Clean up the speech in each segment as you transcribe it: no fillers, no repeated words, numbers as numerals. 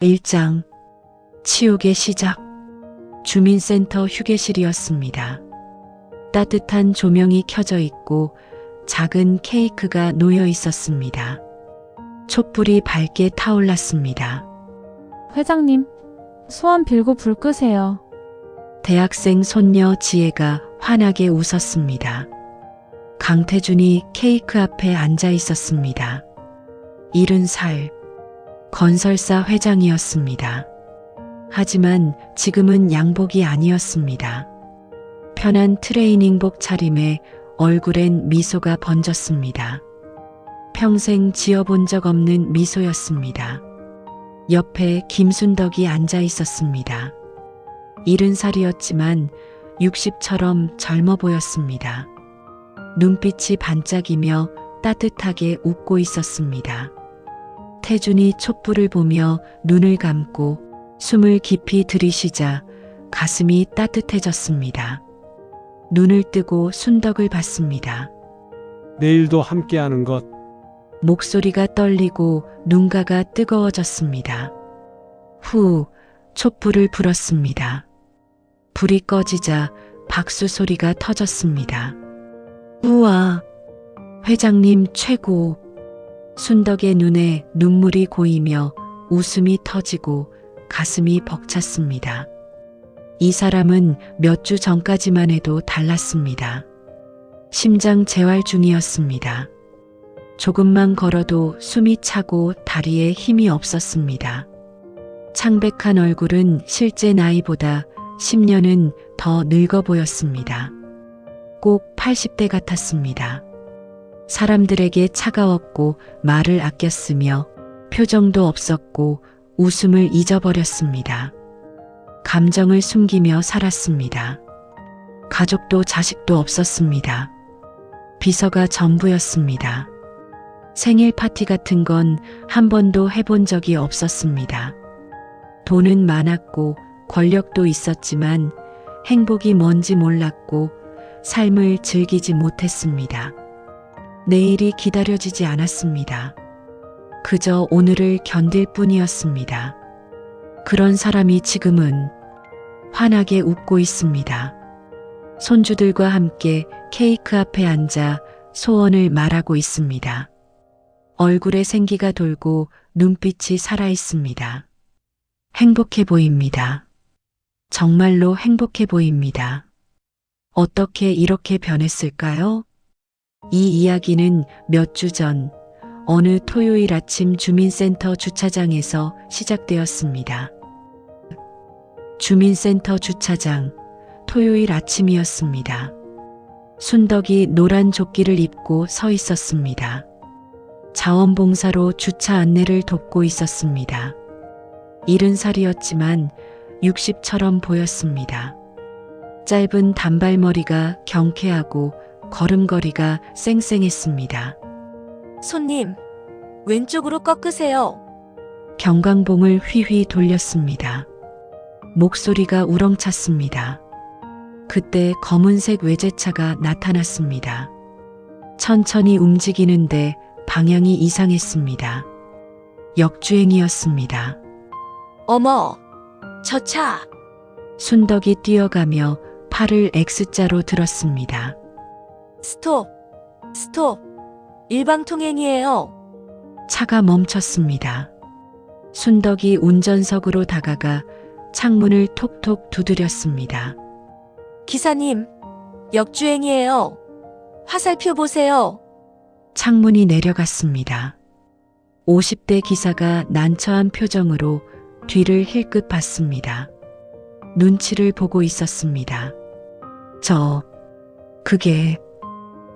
1장 치욕의 시작. 주민센터 휴게실이었습니다. 따뜻한 조명이 켜져 있고 작은 케이크가 놓여 있었습니다. 촛불이 밝게 타올랐습니다. 회장님, 소원 빌고 불 끄세요. 대학생 손녀 지혜가 환하게 웃었습니다. 강태준이 케이크 앞에 앉아 있었습니다. 70살, 건설사 회장이었습니다. 하지만 지금은 양복이 아니었습니다. 편한 트레이닝복 차림에 얼굴엔 미소가 번졌습니다. 평생 지어본 적 없는 미소였습니다. 옆에 김순덕이 앉아 있었습니다. 70살이었지만 60처럼 젊어 보였습니다. 눈빛이 반짝이며 따뜻하게 웃고 있었습니다. 태준이 촛불을 보며 눈을 감고 숨을 깊이 들이쉬자 가슴이 따뜻해졌습니다. 눈을 뜨고 순덕을 봤습니다. 내일도 함께하는 것. 목소리가 떨리고 눈가가 뜨거워졌습니다. 후, 촛불을 불었습니다. 불이 꺼지자 박수 소리가 터졌습니다. 우와, 회장님 최고. 순덕의 눈에 눈물이 고이며 웃음이 터지고 가슴이 벅찼습니다. 이 사람은 몇 주 전까지만 해도 달랐습니다. 심장 재활 중이었습니다. 조금만 걸어도 숨이 차고 다리에 힘이 없었습니다. 창백한 얼굴은 실제 나이보다 10년은 더 늙어 보였습니다. 꼭 80대 같았습니다. 사람들에게 차가웠고 말을 아꼈으며 표정도 없었고 웃음을 잊어버렸습니다. 감정을 숨기며 살았습니다. 가족도 자식도 없었습니다. 비서가 전부였습니다. 생일 파티 같은 건 한 번도 해본 적이 없었습니다. 돈은 많았고 권력도 있었지만 행복이 뭔지 몰랐고 삶을 즐기지 못했습니다. 내일이 기다려지지 않았습니다. 그저 오늘을 견딜 뿐이었습니다. 그런 사람이 지금은 환하게 웃고 있습니다. 손주들과 함께 케이크 앞에 앉아 소원을 말하고 있습니다. 얼굴에 생기가 돌고 눈빛이 살아 있습니다. 행복해 보입니다. 정말로 행복해 보입니다. 어떻게 이렇게 변했을까요? 이 이야기는 몇 주 전 어느 토요일 아침 주민센터 주차장에서 시작되었습니다. 주민센터 주차장, 토요일 아침이었습니다. 순덕이 노란 조끼를 입고 서 있었습니다. 자원봉사로 주차 안내를 돕고 있었습니다. 70살이었지만 60처럼 보였습니다. 짧은 단발머리가 경쾌하고 걸음걸이가 쌩쌩했습니다. 손님, 왼쪽으로 꺾으세요. 경광봉을 휘휘 돌렸습니다. 목소리가 우렁찼습니다. 그때 검은색 외제차가 나타났습니다. 천천히 움직이는데 방향이 이상했습니다. 역주행이었습니다. 어머, 저 차. 순덕이 뛰어가며 팔을 X자로 들었습니다. 스톱, 스톱. 일방통행이에요. 차가 멈췄습니다. 순덕이 운전석으로 다가가 창문을 톡톡 두드렸습니다. 기사님, 역주행이에요. 화살표 보세요. 창문이 내려갔습니다. 50대 기사가 난처한 표정으로 뒤를 힐끗 봤습니다. 눈치를 보고 있었습니다. 그게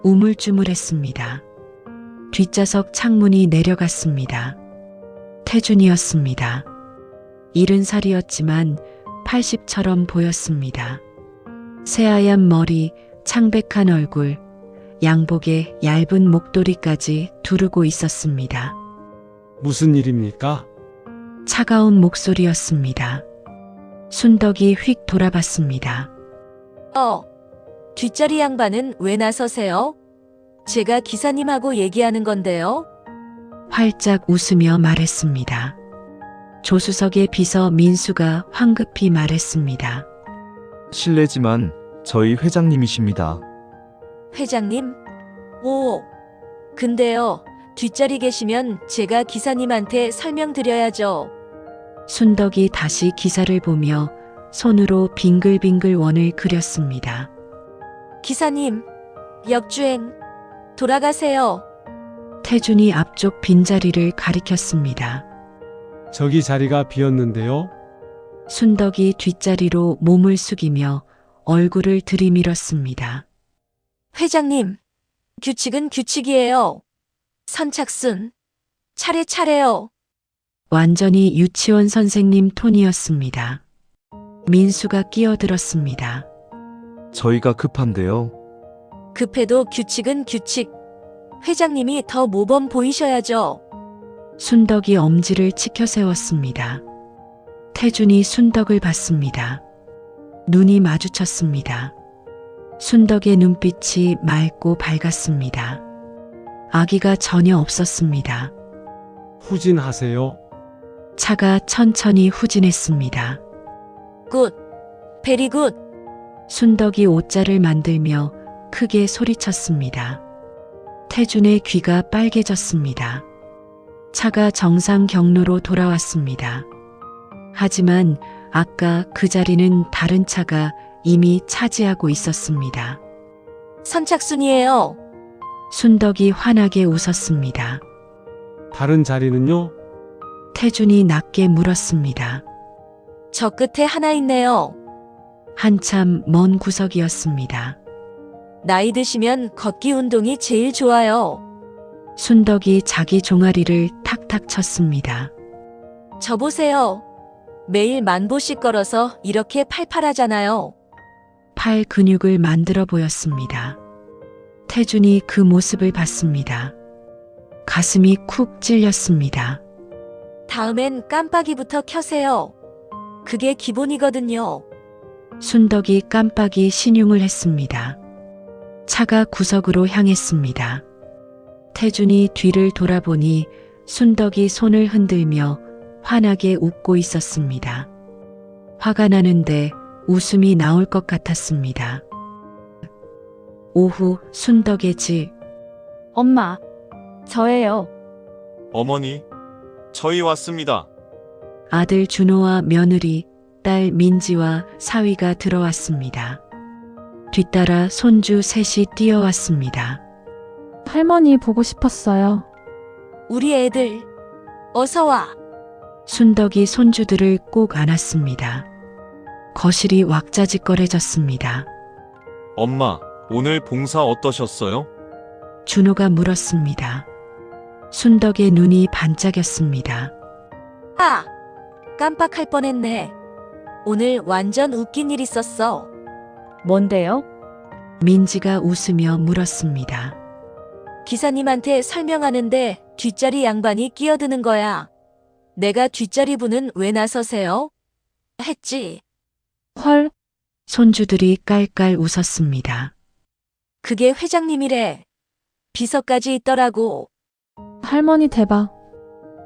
우물쭈물했습니다. 뒷좌석 창문이 내려갔습니다. 태준이었습니다. 70살이었지만 80처럼 보였습니다. 새하얀 머리, 창백한 얼굴, 양복에 얇은 목도리까지 두르고 있었습니다. 무슨 일입니까? 차가운 목소리였습니다. 순덕이 휙 돌아봤습니다. 뒷자리 양반은 왜 나서세요? 제가 기사님하고 얘기하는 건데요. 활짝 웃으며 말했습니다. 조수석의 비서 민수가 황급히 말했습니다. 실례지만 저희 회장님이십니다. 회장님? 오, 근데요, 뒷자리 계시면 제가 기사님한테 설명드려야죠. 순덕이 다시 기사를 보며 손으로 빙글빙글 원을 그렸습니다. 기사님, 역주행, 돌아가세요. 태준이 앞쪽 빈자리를 가리켰습니다. 저기 자리가 비었는데요. 순덕이 뒷자리로 몸을 숙이며 얼굴을 들이밀었습니다. 회장님, 규칙은 규칙이에요. 선착순, 차례차례요. 완전히 유치원 선생님 톤이었습니다. 민수가 끼어들었습니다. 저희가 급한데요. 급해도 규칙은 규칙. 회장님이 더 모범 보이셔야죠. 순덕이 엄지를 치켜 세웠습니다. 태준이 순덕을 봤습니다. 눈이 마주쳤습니다. 순덕의 눈빛이 맑고 밝았습니다. 아기가 전혀 없었습니다. 후진하세요. 차가 천천히 후진했습니다. 굿, 베리 굿. 순덕이 옷자를 만들며 크게 소리쳤습니다. 태준의 귀가 빨개졌습니다. 차가 정상 경로로 돌아왔습니다. 하지만 아까 그 자리는 다른 차가 이미 차지하고 있었습니다. 선착순이에요. 순덕이 환하게 웃었습니다. 다른 자리는요? 태준이 낮게 물었습니다. 저 끝에 하나 있네요. 한참 먼 구석이었습니다. 나이 드시면 걷기 운동이 제일 좋아요. 순덕이 자기 종아리를 탁탁 쳤습니다. 저 보세요. 매일 10,000보씩 걸어서 이렇게 팔팔하잖아요. 팔 근육을 만들어 보였습니다. 태준이 그 모습을 봤습니다. 가슴이 쿡 찔렸습니다. 다음엔 깜빡이부터 켜세요. 그게 기본이거든요. 순덕이 깜빡이 신용을 했습니다. 차가 구석으로 향했습니다. 태준이 뒤를 돌아보니 순덕이 손을 흔들며 환하게 웃고 있었습니다. 화가 나는데 웃음이 나올 것 같았습니다. 오후 순덕의 집. 엄마, 저예요. 어머니, 저희 왔습니다. 아들 준호와 며느리, 딸 민지와 사위가 들어왔습니다. 뒤따라 손주 셋이 뛰어왔습니다. 할머니 보고 싶었어요. 우리 애들, 어서 와. 순덕이 손주들을 꼭 안았습니다. 거실이 왁자지껄해졌습니다. 엄마, 오늘 봉사 어떠셨어요? 준호가 물었습니다. 순덕의 눈이 반짝였습니다. 아, 깜빡할 뻔했네. 오늘 완전 웃긴 일 있었어. 뭔데요? 민지가 웃으며 물었습니다. 기사님한테 설명하는데 뒷자리 양반이 끼어드는 거야. 내가 뒷자리 분은 왜 나서세요? 했지. 헐, 손주들이 깔깔 웃었습니다. 그게 회장님이래. 비서까지 있더라고. 할머니 대박.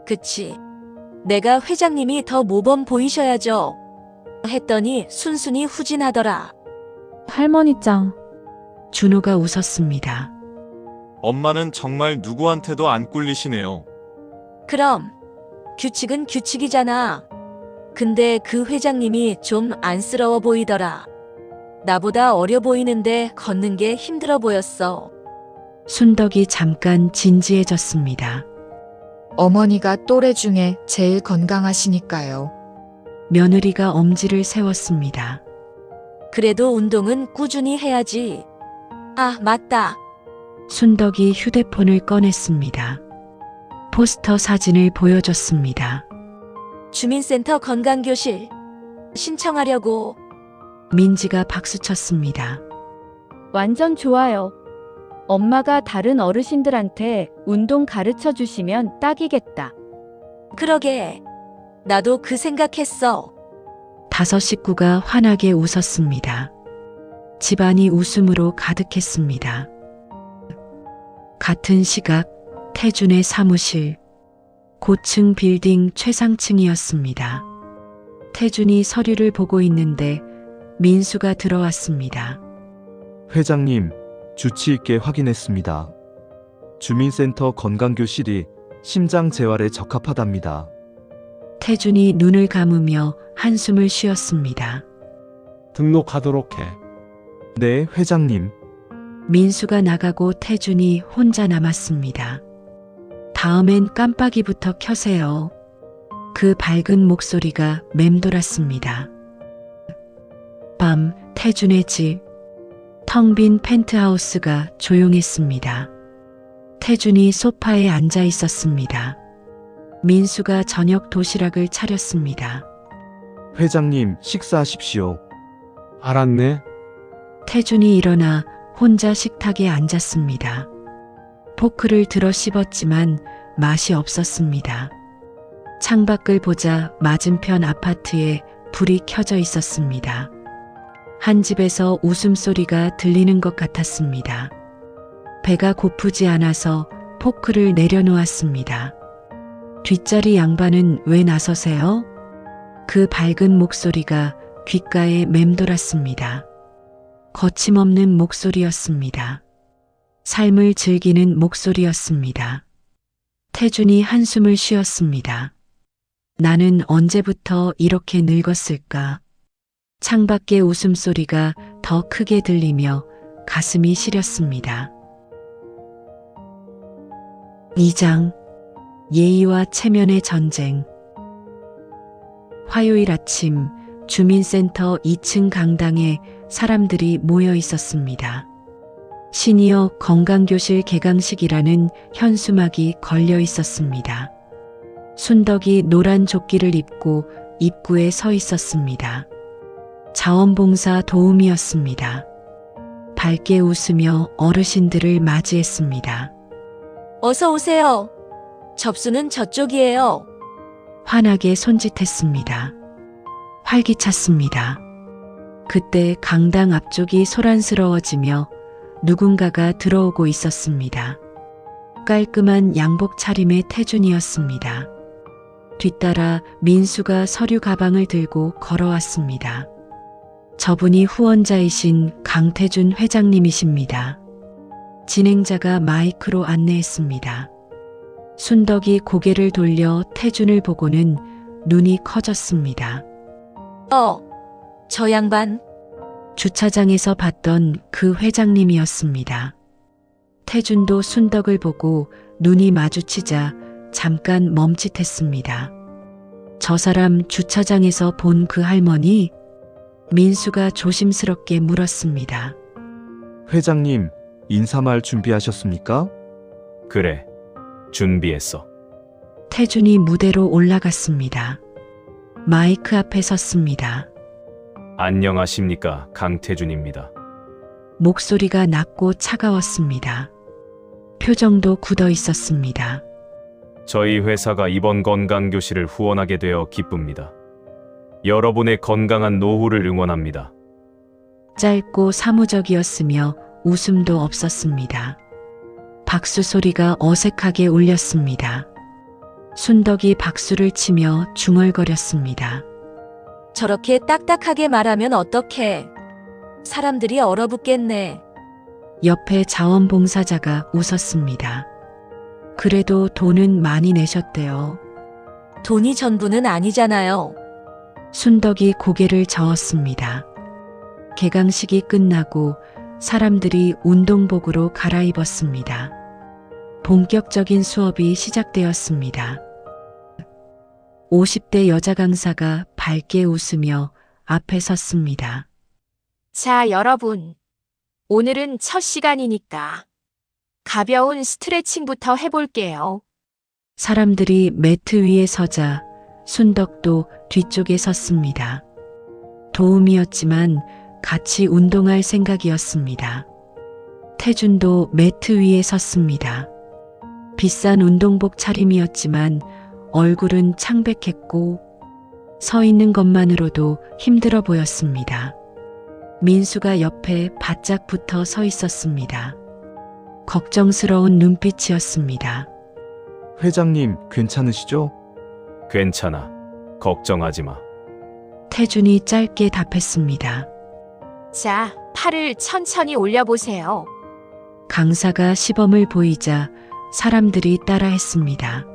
그치. 내가 회장님이 더 모범 보이셔야죠. 했더니 순순히 후진하더라. 할머니 짱. 준호가 웃었습니다. 엄마는 정말 누구한테도 안 꿀리시네요. 그럼 규칙은 규칙이잖아. 근데 그 회장님이 좀 안쓰러워 보이더라. 나보다 어려 보이는데 걷는 게 힘들어 보였어. 순덕이 잠깐 진지해졌습니다. 어머니가 또래 중에 제일 건강하시니까요. 며느리가 엄지를 세웠습니다. 그래도 운동은 꾸준히 해야지. 아, 맞다. 순덕이 휴대폰을 꺼냈습니다. 포스터 사진을 보여줬습니다. 주민센터 건강교실 신청하려고. 민지가 박수쳤습니다. 완전 좋아요. 엄마가 다른 어르신들한테 운동 가르쳐 주시면 딱이겠다. 그러게. 나도 그 생각했어. 5 식구가 환하게 웃었습니다. 집안이 웃음으로 가득했습니다. 같은 시각 태준의 사무실. 고층 빌딩 최상층이었습니다. 태준이 서류를 보고 있는데 민수가 들어왔습니다. 회장님, 주치 있게 확인했습니다. 주민센터 건강교실이 심장 재활에 적합하답니다. 태준이 눈을 감으며 한숨을 쉬었습니다. 등록하도록 해. 네, 회장님. 민수가 나가고 태준이 혼자 남았습니다. 다음엔 깜빡이부터 켜세요. 그 밝은 목소리가 맴돌았습니다. 밤, 태준의 집. 텅 빈 펜트하우스가 조용했습니다. 태준이 소파에 앉아 있었습니다. 민수가 저녁 도시락을 차렸습니다. 회장님, 식사하십시오. 알았네. 태준이 일어나 혼자 식탁에 앉았습니다. 포크를 들어 씹었지만 맛이 없었습니다. 창밖을 보자 맞은편 아파트에 불이 켜져 있었습니다. 한 집에서 웃음소리가 들리는 것 같았습니다. 배가 고프지 않아서 포크를 내려놓았습니다. 뒷자리 양반은 왜 나서세요? 그 밝은 목소리가 귓가에 맴돌았습니다. 거침없는 목소리였습니다. 삶을 즐기는 목소리였습니다. 태준이 한숨을 쉬었습니다. 나는 언제부터 이렇게 늙었을까? 창밖의 웃음소리가 더 크게 들리며 가슴이 시렸습니다. 2장 예의와 체면의 전쟁. 화요일 아침 주민센터 2층 강당에 사람들이 모여 있었습니다. 시니어 건강교실 개강식이라는 현수막이 걸려 있었습니다. 순덕이 노란 조끼를 입고 입구에 서 있었습니다. 자원봉사 도우미였습니다. 밝게 웃으며 어르신들을 맞이했습니다. 어서 오세요. 접수는 저쪽이에요. 환하게 손짓했습니다. 활기찼습니다. 그때 강당 앞쪽이 소란스러워지며 누군가가 들어오고 있었습니다. 깔끔한 양복 차림의 태준이었습니다. 뒤따라 민수가 서류 가방을 들고 걸어왔습니다. 저분이 후원자이신 강태준 회장님이십니다. 진행자가 마이크로 안내했습니다. 순덕이 고개를 돌려 태준을 보고는 눈이 커졌습니다. 저 양반. 주차장에서 봤던 그 회장님이었습니다. 태준도 순덕을 보고 눈이 마주치자 잠깐 멈칫했습니다. 저 사람 주차장에서 본 그 할머니? 민수가 조심스럽게 물었습니다. 회장님, 인사말 준비하셨습니까? 그래, 준비했어. 태준이 무대로 올라갔습니다. 마이크 앞에 섰습니다. 안녕하십니까, 강태준입니다. 목소리가 낮고 차가웠습니다. 표정도 굳어 있었습니다. 저희 회사가 이번 건강교실을 후원하게 되어 기쁩니다. 여러분의 건강한 노후를 응원합니다. 짧고 사무적이었으며 웃음도 없었습니다. 박수 소리가 어색하게 울렸습니다. 순덕이 박수를 치며 중얼거렸습니다. 저렇게 딱딱하게 말하면 어떡해. 사람들이 얼어붙겠네. 옆에 자원봉사자가 웃었습니다. 그래도 돈은 많이 내셨대요. 돈이 전부는 아니잖아요. 순덕이 고개를 저었습니다. 개강식이 끝나고 사람들이 운동복으로 갈아입었습니다. 본격적인 수업이 시작되었습니다. 50대 여자 강사가 밝게 웃으며 앞에 섰습니다. 자, 여러분. 오늘은 첫 시간이니까 가벼운 스트레칭부터 해볼게요. 사람들이 매트 위에 서자 순덕도 뒤쪽에 섰습니다. 도움이었지만 같이 운동할 생각이었습니다. 태준도 매트 위에 섰습니다. 비싼 운동복 차림이었지만 얼굴은 창백했고 서 있는 것만으로도 힘들어 보였습니다. 민수가 옆에 바짝 붙어 서 있었습니다. 걱정스러운 눈빛이었습니다. 회장님, 괜찮으시죠? 괜찮아. 걱정하지 마. 태준이 짧게 답했습니다. 자, 팔을 천천히 올려보세요. 강사가 시범을 보이자 사람들이 따라했습니다.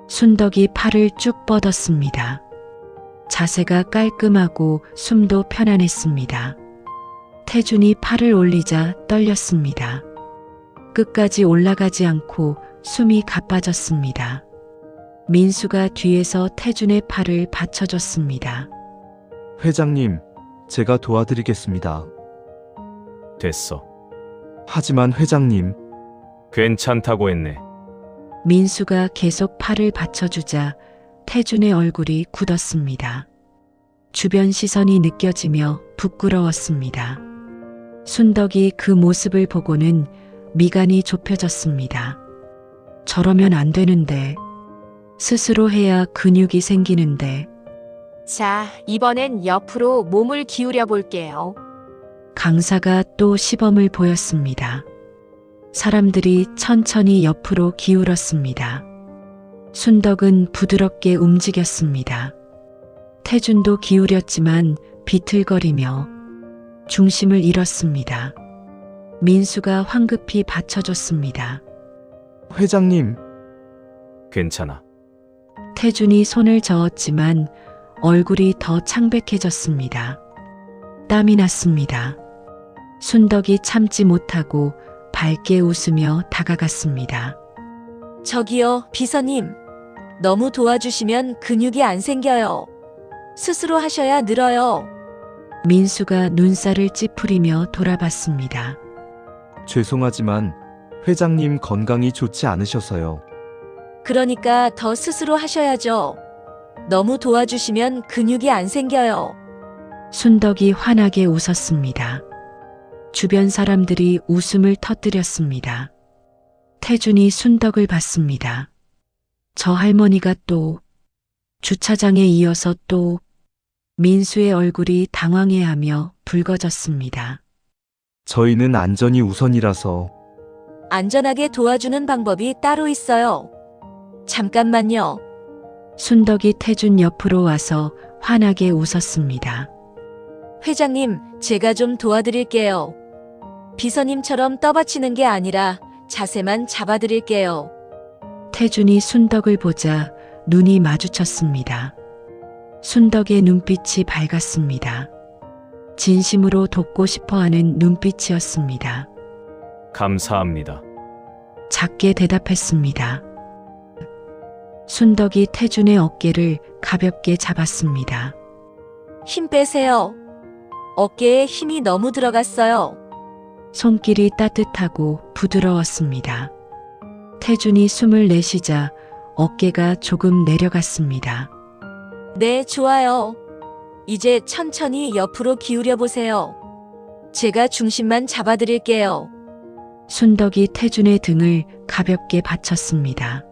순덕이 팔을 쭉 뻗었습니다. 자세가 깔끔하고 숨도 편안했습니다. 태준이 팔을 올리자 떨렸습니다. 끝까지 올라가지 않고 숨이 가빠졌습니다. 민수가 뒤에서 태준의 팔을 받쳐줬습니다. 회장님, 제가 도와드리겠습니다. 됐어. 하지만 회장님, 괜찮다고 했네. 민수가 계속 팔을 받쳐주자 태준의 얼굴이 굳었습니다. 주변 시선이 느껴지며 부끄러웠습니다. 순덕이 그 모습을 보고는 미간이 좁혀졌습니다. 저러면 안 되는데. 스스로 해야 근육이 생기는데. 자, 이번엔 옆으로 몸을 기울여 볼게요. 강사가 또 시범을 보였습니다. 사람들이 천천히 옆으로 기울었습니다. 순덕은 부드럽게 움직였습니다. 태준도 기울였지만 비틀거리며 중심을 잃었습니다. 민수가 황급히 받쳐줬습니다. 회장님, 괜찮아. 태준이 손을 저었지만 얼굴이 더 창백해졌습니다. 땀이 났습니다. 순덕이 참지 못하고 밝게 웃으며 다가갔습니다. 저기요, 비서님. 너무 도와주시면 근육이 안 생겨요. 스스로 하셔야 늘어요. 민수가 눈살을 찌푸리며 돌아봤습니다. 죄송하지만 회장님 건강이 좋지 않으셔서요. 그러니까 더 스스로 하셔야죠. 너무 도와주시면 근육이 안 생겨요. 순덕이 환하게 웃었습니다. 주변 사람들이 웃음을 터뜨렸습니다. 태준이 순덕을 봤습니다. 저 할머니가 또 주차장에 이어서 또 민수의 얼굴이 당황해하며 붉어졌습니다. 저희는 안전이 우선이라서. 안전하게 도와주는 방법이 따로 있어요. 잠깐만요. 순덕이 태준 옆으로 와서 환하게 웃었습니다. 회장님, 제가 좀 도와드릴게요. 비서님처럼 떠받치는 게 아니라 자세만 잡아드릴게요. 태준이 순덕을 보자 눈이 마주쳤습니다. 순덕의 눈빛이 밝았습니다. 진심으로 돕고 싶어하는 눈빛이었습니다. 감사합니다. 작게 대답했습니다. 순덕이 태준의 어깨를 가볍게 잡았습니다. 힘 빼세요. 어깨에 힘이 너무 들어갔어요. 손길이 따뜻하고 부드러웠습니다. 태준이 숨을 내쉬자 어깨가 조금 내려갔습니다. 네, 좋아요. 이제 천천히 옆으로 기울여 보세요. 제가 중심만 잡아드릴게요. 순덕이 태준의 등을 가볍게 받쳤습니다.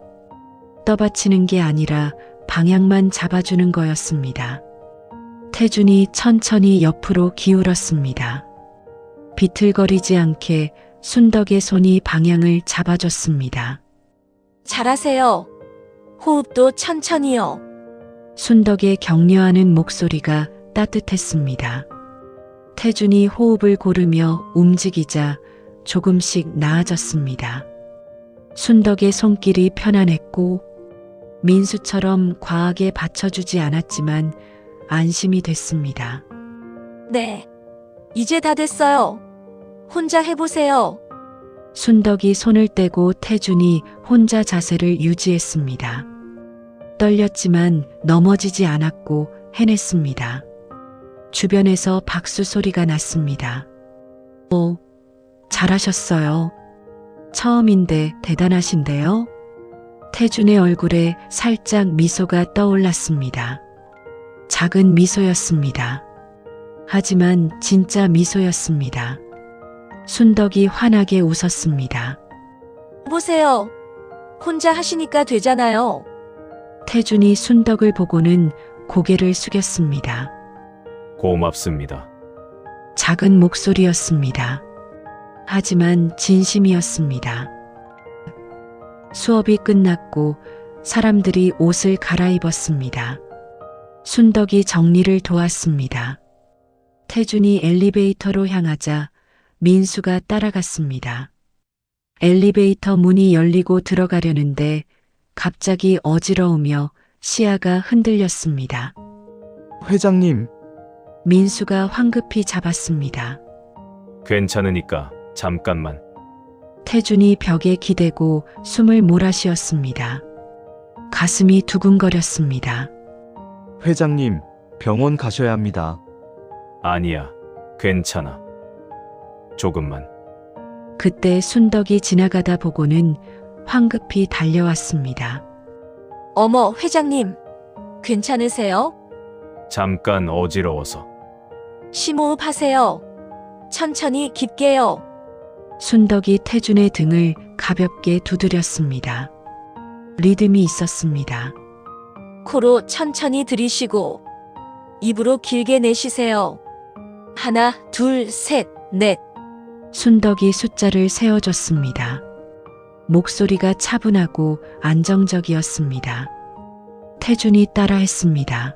떠받치는 게 아니라 방향만 잡아주는 거였습니다. 태준이 천천히 옆으로 기울었습니다. 비틀거리지 않게 순덕의 손이 방향을 잡아줬습니다. 잘하세요. 호흡도 천천히요. 순덕의 격려하는 목소리가 따뜻했습니다. 태준이 호흡을 고르며 움직이자 조금씩 나아졌습니다. 순덕의 손길이 편안했고 민수처럼 과하게 받쳐주지 않았지만 안심이 됐습니다. 네. 이제 다 됐어요. 혼자 해보세요. 순덕이 손을 떼고 태준이 혼자 자세를 유지했습니다. 떨렸지만 넘어지지 않았고 해냈습니다. 주변에서 박수 소리가 났습니다. 오, 잘하셨어요. 처음인데 대단하신데요? 태준의 얼굴에 살짝 미소가 떠올랐습니다. 작은 미소였습니다. 하지만 진짜 미소였습니다. 순덕이 환하게 웃었습니다. 보세요. 혼자 하시니까 되잖아요. 태준이 순덕을 보고는 고개를 숙였습니다. 고맙습니다. 작은 목소리였습니다. 하지만 진심이었습니다. 수업이 끝났고 사람들이 옷을 갈아입었습니다. 순덕이 정리를 도왔습니다. 태준이 엘리베이터로 향하자 민수가 따라갔습니다. 엘리베이터 문이 열리고 들어가려는데 갑자기 어지러우며 시야가 흔들렸습니다. 회장님, 민수가 황급히 잡았습니다. 괜찮으니까 잠깐만. 태준이 벽에 기대고 숨을 몰아쉬었습니다. 가슴이 두근거렸습니다. 회장님, 병원 가셔야 합니다. 아니야. 괜찮아. 조금만. 그때 순덕이 지나가다 보고는 황급히 달려왔습니다. 어머, 회장님. 괜찮으세요? 잠깐 어지러워서. 심호흡 하세요. 천천히 깊게요. 순덕이 태준의 등을 가볍게 두드렸습니다. 리듬이 있었습니다. 코로 천천히 들이쉬고 입으로 길게 내쉬세요. 하나, 둘, 셋, 넷. 순덕이 숫자를 세어줬습니다. 목소리가 차분하고 안정적이었습니다. 태준이 따라했습니다.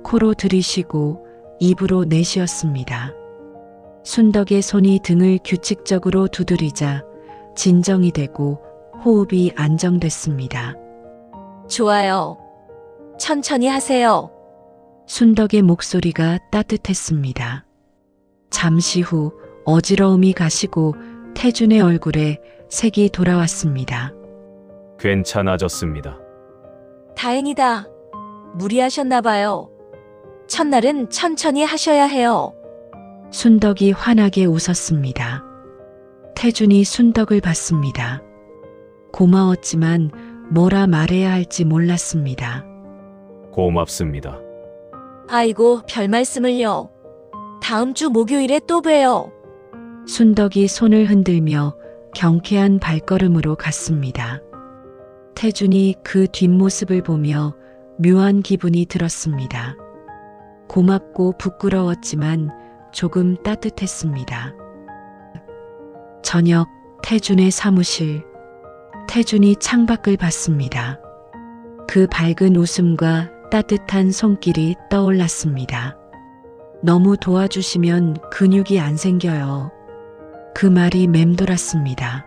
코로 들이쉬고 입으로 내쉬었습니다. 순덕의 손이 등을 규칙적으로 두드리자 진정이 되고 호흡이 안정됐습니다. 좋아요. 천천히 하세요. 순덕의 목소리가 따뜻했습니다. 잠시 후 어지러움이 가시고 태준의 얼굴에 색이 돌아왔습니다. 괜찮아졌습니다. 다행이다. 무리하셨나 봐요. 첫날은 천천히 하셔야 해요. 순덕이 환하게 웃었습니다. 태준이 순덕을 봤습니다. 고마웠지만 뭐라 말해야 할지 몰랐습니다. 고맙습니다. 아이고, 별 말씀을요. 다음 주 목요일에 또 봬요. 순덕이 손을 흔들며 경쾌한 발걸음으로 갔습니다. 태준이 그 뒷모습을 보며 묘한 기분이 들었습니다. 고맙고 부끄러웠지만 조금 따뜻했습니다. 저녁 태준의 사무실. 태준이 창밖을 봤습니다. 그 밝은 웃음과 따뜻한 손길이 떠올랐습니다. 너무 도와주시면 근육이 안 생겨요. 그 말이 맴돌았습니다.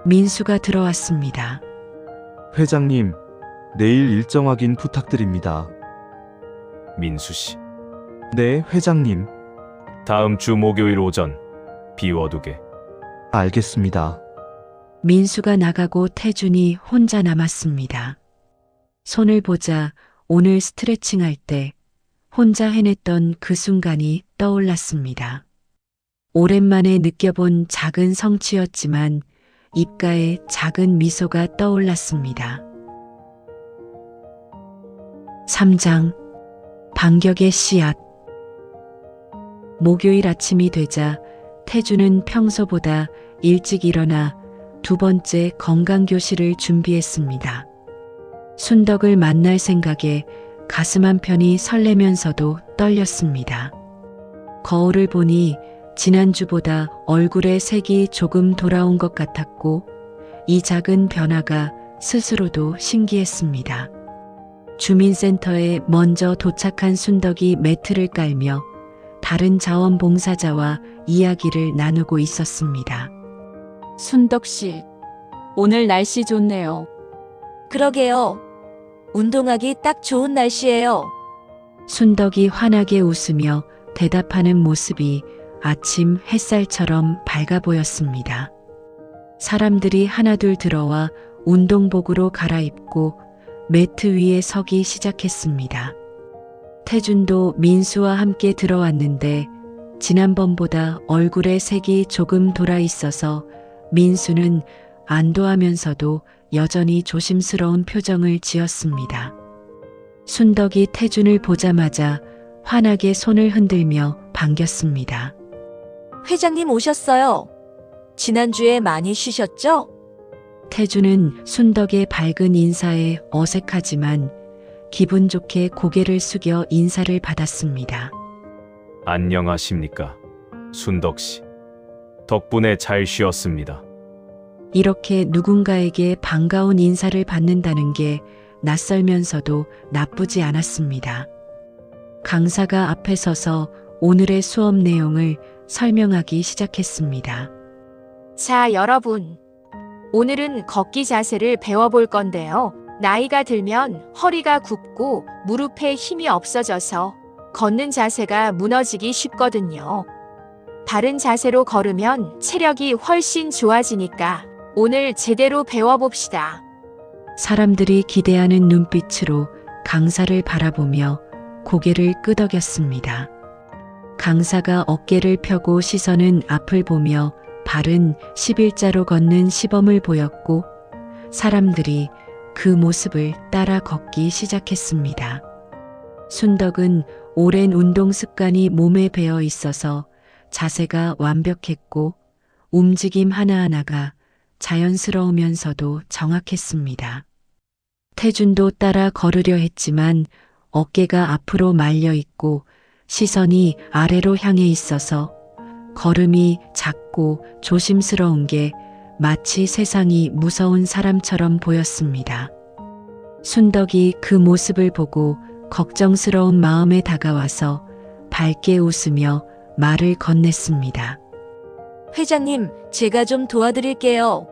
민수가 들어왔습니다. 회장님, 내일 일정 확인 부탁드립니다. 민수 씨. 네, 회장님. 다음 주 목요일 오전 비워두게. 알겠습니다. 민수가 나가고 태준이 혼자 남았습니다. 손을 보자 오늘 스트레칭할 때 혼자 해냈던 그 순간이 떠올랐습니다. 오랜만에 느껴본 작은 성취였지만 입가에 작은 미소가 떠올랐습니다. 3장 반격의 씨앗. 목요일 아침이 되자 태준은 평소보다 일찍 일어나 두 번째 건강교실을 준비했습니다. 순덕을 만날 생각에 가슴 한편이 설레면서도 떨렸습니다. 거울을 보니 지난주보다 얼굴에 색이 조금 돌아온 것 같았고 이 작은 변화가 스스로도 신기했습니다. 주민센터에 먼저 도착한 순덕이 매트를 깔며 다른 자원봉사자와 이야기를 나누고 있었습니다. 순덕 씨, 오늘 날씨 좋네요. 그러게요. 운동하기 딱 좋은 날씨예요. 순덕이 환하게 웃으며 대답하는 모습이 아침 햇살처럼 밝아 보였습니다. 사람들이 하나둘 들어와 운동복으로 갈아입고 매트 위에 서기 시작했습니다. 태준도 민수와 함께 들어왔는데 지난번보다 얼굴에 색이 조금 돌아 있어서 민수는 안도하면서도 여전히 조심스러운 표정을 지었습니다. 순덕이 태준을 보자마자 환하게 손을 흔들며 반겼습니다. 회장님 오셨어요. 지난주에 많이 쉬셨죠? 태준은 순덕의 밝은 인사에 어색하지만 기분 좋게 고개를 숙여 인사를 받았습니다. 안녕하십니까. 순덕 씨. 덕분에 잘 쉬었습니다. 이렇게 누군가에게 반가운 인사를 받는다는 게 낯설면서도 나쁘지 않았습니다. 강사가 앞에 서서 오늘의 수업 내용을 설명하기 시작했습니다. 자, 여러분. 오늘은 걷기 자세를 배워볼 건데요. 나이가 들면 허리가 굽고 무릎에 힘이 없어져서 걷는 자세가 무너지기 쉽거든요. 바른 자세로 걸으면 체력이 훨씬 좋아지니까 오늘 제대로 배워봅시다. 사람들이 기대하는 눈빛으로 강사를 바라보며 고개를 끄덕였습니다. 강사가 어깨를 펴고 시선은 앞을 보며 발은 11자로 걷는 시범을 보였고 사람들이 그 모습을 따라 걷기 시작했습니다. 순덕은 오랜 운동 습관이 몸에 배어 있어서 자세가 완벽했고 움직임 하나하나가 자연스러우면서도 정확했습니다. 태준도 따라 걸으려 했지만 어깨가 앞으로 말려 있고 시선이 아래로 향해 있어서 걸음이 작고 조심스러운 게 마치 세상이 무서운 사람처럼 보였습니다. 순덕이 그 모습을 보고 걱정스러운 마음에 다가와서 밝게 웃으며 말을 건넸습니다. 회장님, 제가 좀 도와드릴게요.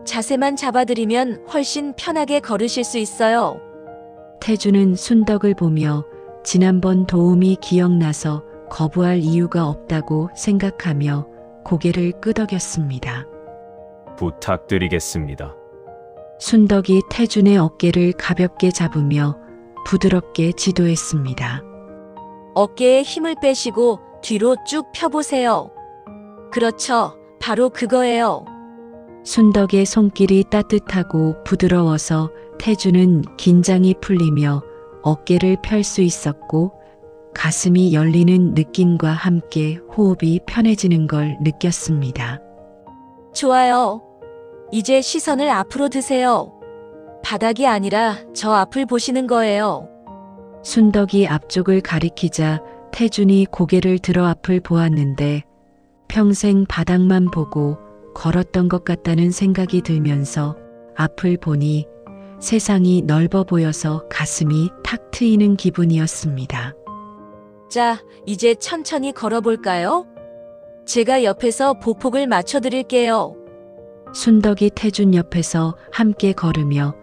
자세만 잡아드리면 훨씬 편하게 걸으실 수 있어요. 태주는 순덕을 보며 지난번 도움이 기억나서 거부할 이유가 없다고 생각하며 고개를 끄덕였습니다. 부탁드리겠습니다. 순덕이 태준의 어깨를 가볍게 잡으며 부드럽게 지도했습니다. 어깨에 힘을 빼시고 뒤로 쭉 펴보세요. 그렇죠. 바로 그거예요. 순덕의 손길이 따뜻하고 부드러워서 태주는 긴장이 풀리며 어깨를 펼 수 있었고 가슴이 열리는 느낌과 함께 호흡이 편해지는 걸 느꼈습니다. 좋아요. 이제 시선을 앞으로 드세요. 바닥이 아니라 저 앞을 보시는 거예요. 순덕이 앞쪽을 가리키자 태준이 고개를 들어 앞을 보았는데 평생 바닥만 보고 걸었던 것 같다는 생각이 들면서 앞을 보니 세상이 넓어 보여서 가슴이 탁 트이는 기분이었습니다. 자, 이제 천천히 걸어볼까요? 제가 옆에서 보폭을 맞춰드릴게요. 순덕이 태준 옆에서 함께 걸으며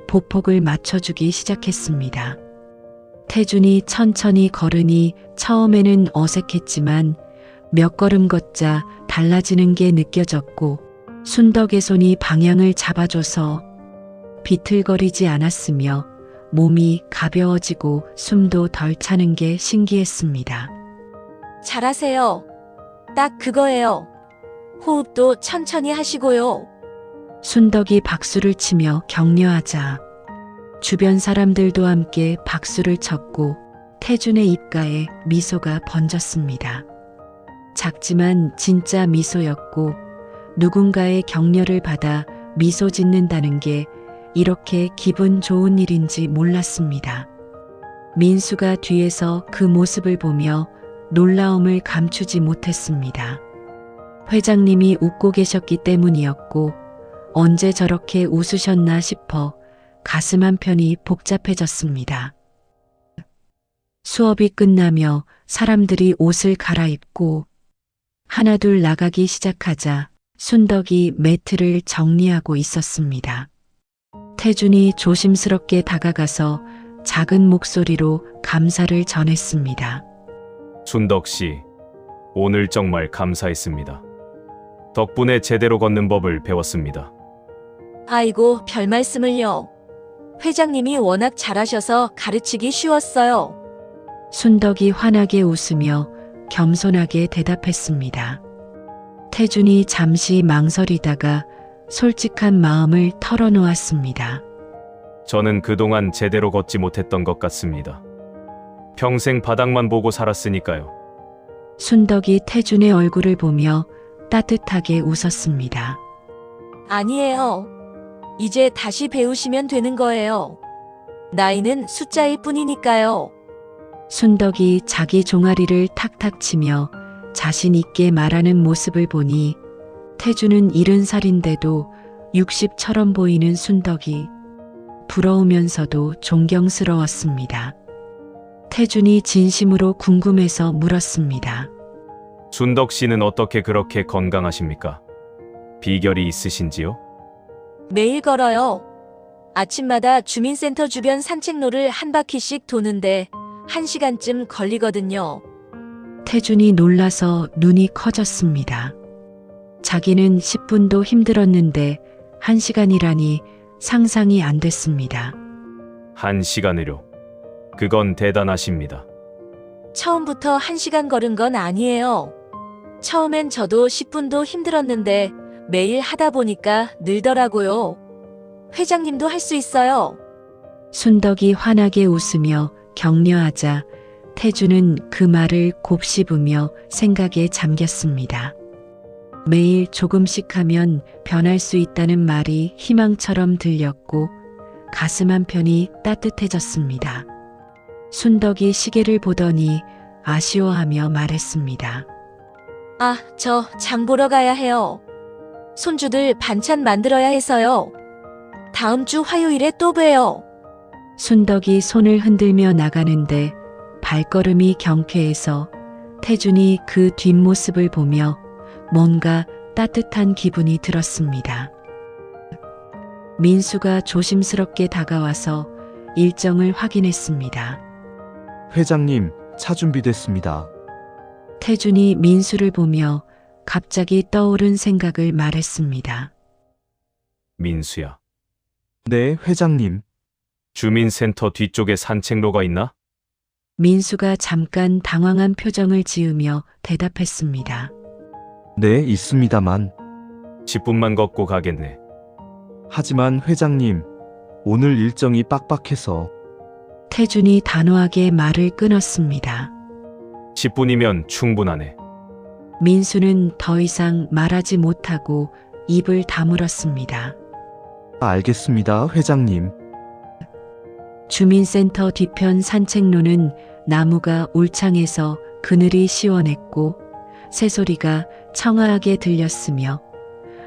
보폭을 맞춰주기 시작했습니다. 태준이 천천히 걸으니 처음에는 어색했지만 몇 걸음 걷자 달라지는 게 느껴졌고 순덕의 손이 방향을 잡아줘서 비틀거리지 않았으며 몸이 가벼워지고 숨도 덜 차는 게 신기했습니다. 잘하세요. 딱 그거예요. 호흡도 천천히 하시고요. 순덕이 박수를 치며 격려하자 주변 사람들도 함께 박수를 쳤고 태준의 입가에 미소가 번졌습니다. 작지만 진짜 미소였고 누군가의 격려를 받아 미소 짓는다는 게 이렇게 기분 좋은 일인지 몰랐습니다. 민수가 뒤에서 그 모습을 보며 놀라움을 감추지 못했습니다. 회장님이 웃고 계셨기 때문이었고 언제 저렇게 웃으셨나 싶어 가슴 한편이 복잡해졌습니다. 수업이 끝나며 사람들이 옷을 갈아입고 하나둘 나가기 시작하자 순덕이 매트를 정리하고 있었습니다. 태준이 조심스럽게 다가가서 작은 목소리로 감사를 전했습니다. 순덕 씨, 오늘 정말 감사했습니다. 덕분에 제대로 걷는 법을 배웠습니다. 아이고, 별 말씀을요. 회장님이 워낙 잘하셔서 가르치기 쉬웠어요. 순덕이 환하게 웃으며 겸손하게 대답했습니다. 태준이 잠시 망설이다가 솔직한 마음을 털어놓았습니다. 저는 그동안 제대로 걷지 못했던 것 같습니다. 평생 바닥만 보고 살았으니까요. 순덕이 태준의 얼굴을 보며 따뜻하게 웃었습니다. 아니에요. 이제 다시 배우시면 되는 거예요. 나이는 숫자일 뿐이니까요. 순덕이 자기 종아리를 탁탁 치며 자신 있게 말하는 모습을 보니 태준은 70살인데도 60처럼 보이는 순덕이 부러우면서도 존경스러웠습니다. 태준이 진심으로 궁금해서 물었습니다. 순덕 씨는 어떻게 그렇게 건강하십니까? 비결이 있으신지요? 매일 걸어요. 아침마다 주민센터 주변 산책로를 한 바퀴씩 도는데 1시간쯤 걸리거든요. 태준이 놀라서 눈이 커졌습니다. 자기는 10분도 힘들었는데 1시간이라니 상상이 안 됐습니다. 1시간으로. 그건 대단하십니다. 처음부터 1시간 걸은 건 아니에요. 처음엔 저도 10분도 힘들었는데 매일 하다 보니까 늘더라고요. 회장님도 할 수 있어요. 순덕이 환하게 웃으며 격려하자 태준은 그 말을 곱씹으며 생각에 잠겼습니다. 매일 조금씩 하면 변할 수 있다는 말이 희망처럼 들렸고 가슴 한편이 따뜻해졌습니다. 순덕이 시계를 보더니 아쉬워하며 말했습니다. 아, 저 장 보러 가야 해요. 손주들 반찬 만들어야 해서요. 다음 주 화요일에 또 봬요. 순덕이 손을 흔들며 나가는데 발걸음이 경쾌해서 태준이 그 뒷모습을 보며 뭔가 따뜻한 기분이 들었습니다. 민수가 조심스럽게 다가와서 일정을 확인했습니다. 회장님, 차 준비됐습니다. 태준이 민수를 보며 갑자기 떠오른 생각을 말했습니다. 민수야. 네, 회장님. 주민센터 뒤쪽에 산책로가 있나? 민수가 잠깐 당황한 표정을 지으며 대답했습니다. 네, 있습니다만. 10분만 걷고 가겠네. 하지만 회장님, 오늘 일정이 빡빡해서. 태준이 단호하게 말을 끊었습니다. 10분이면 충분하네. 민수는 더 이상 말하지 못하고 입을 다물었습니다. 알겠습니다, 회장님. 주민센터 뒤편 산책로는 나무가 울창해서 그늘이 시원했고 새소리가 청아하게 들렸으며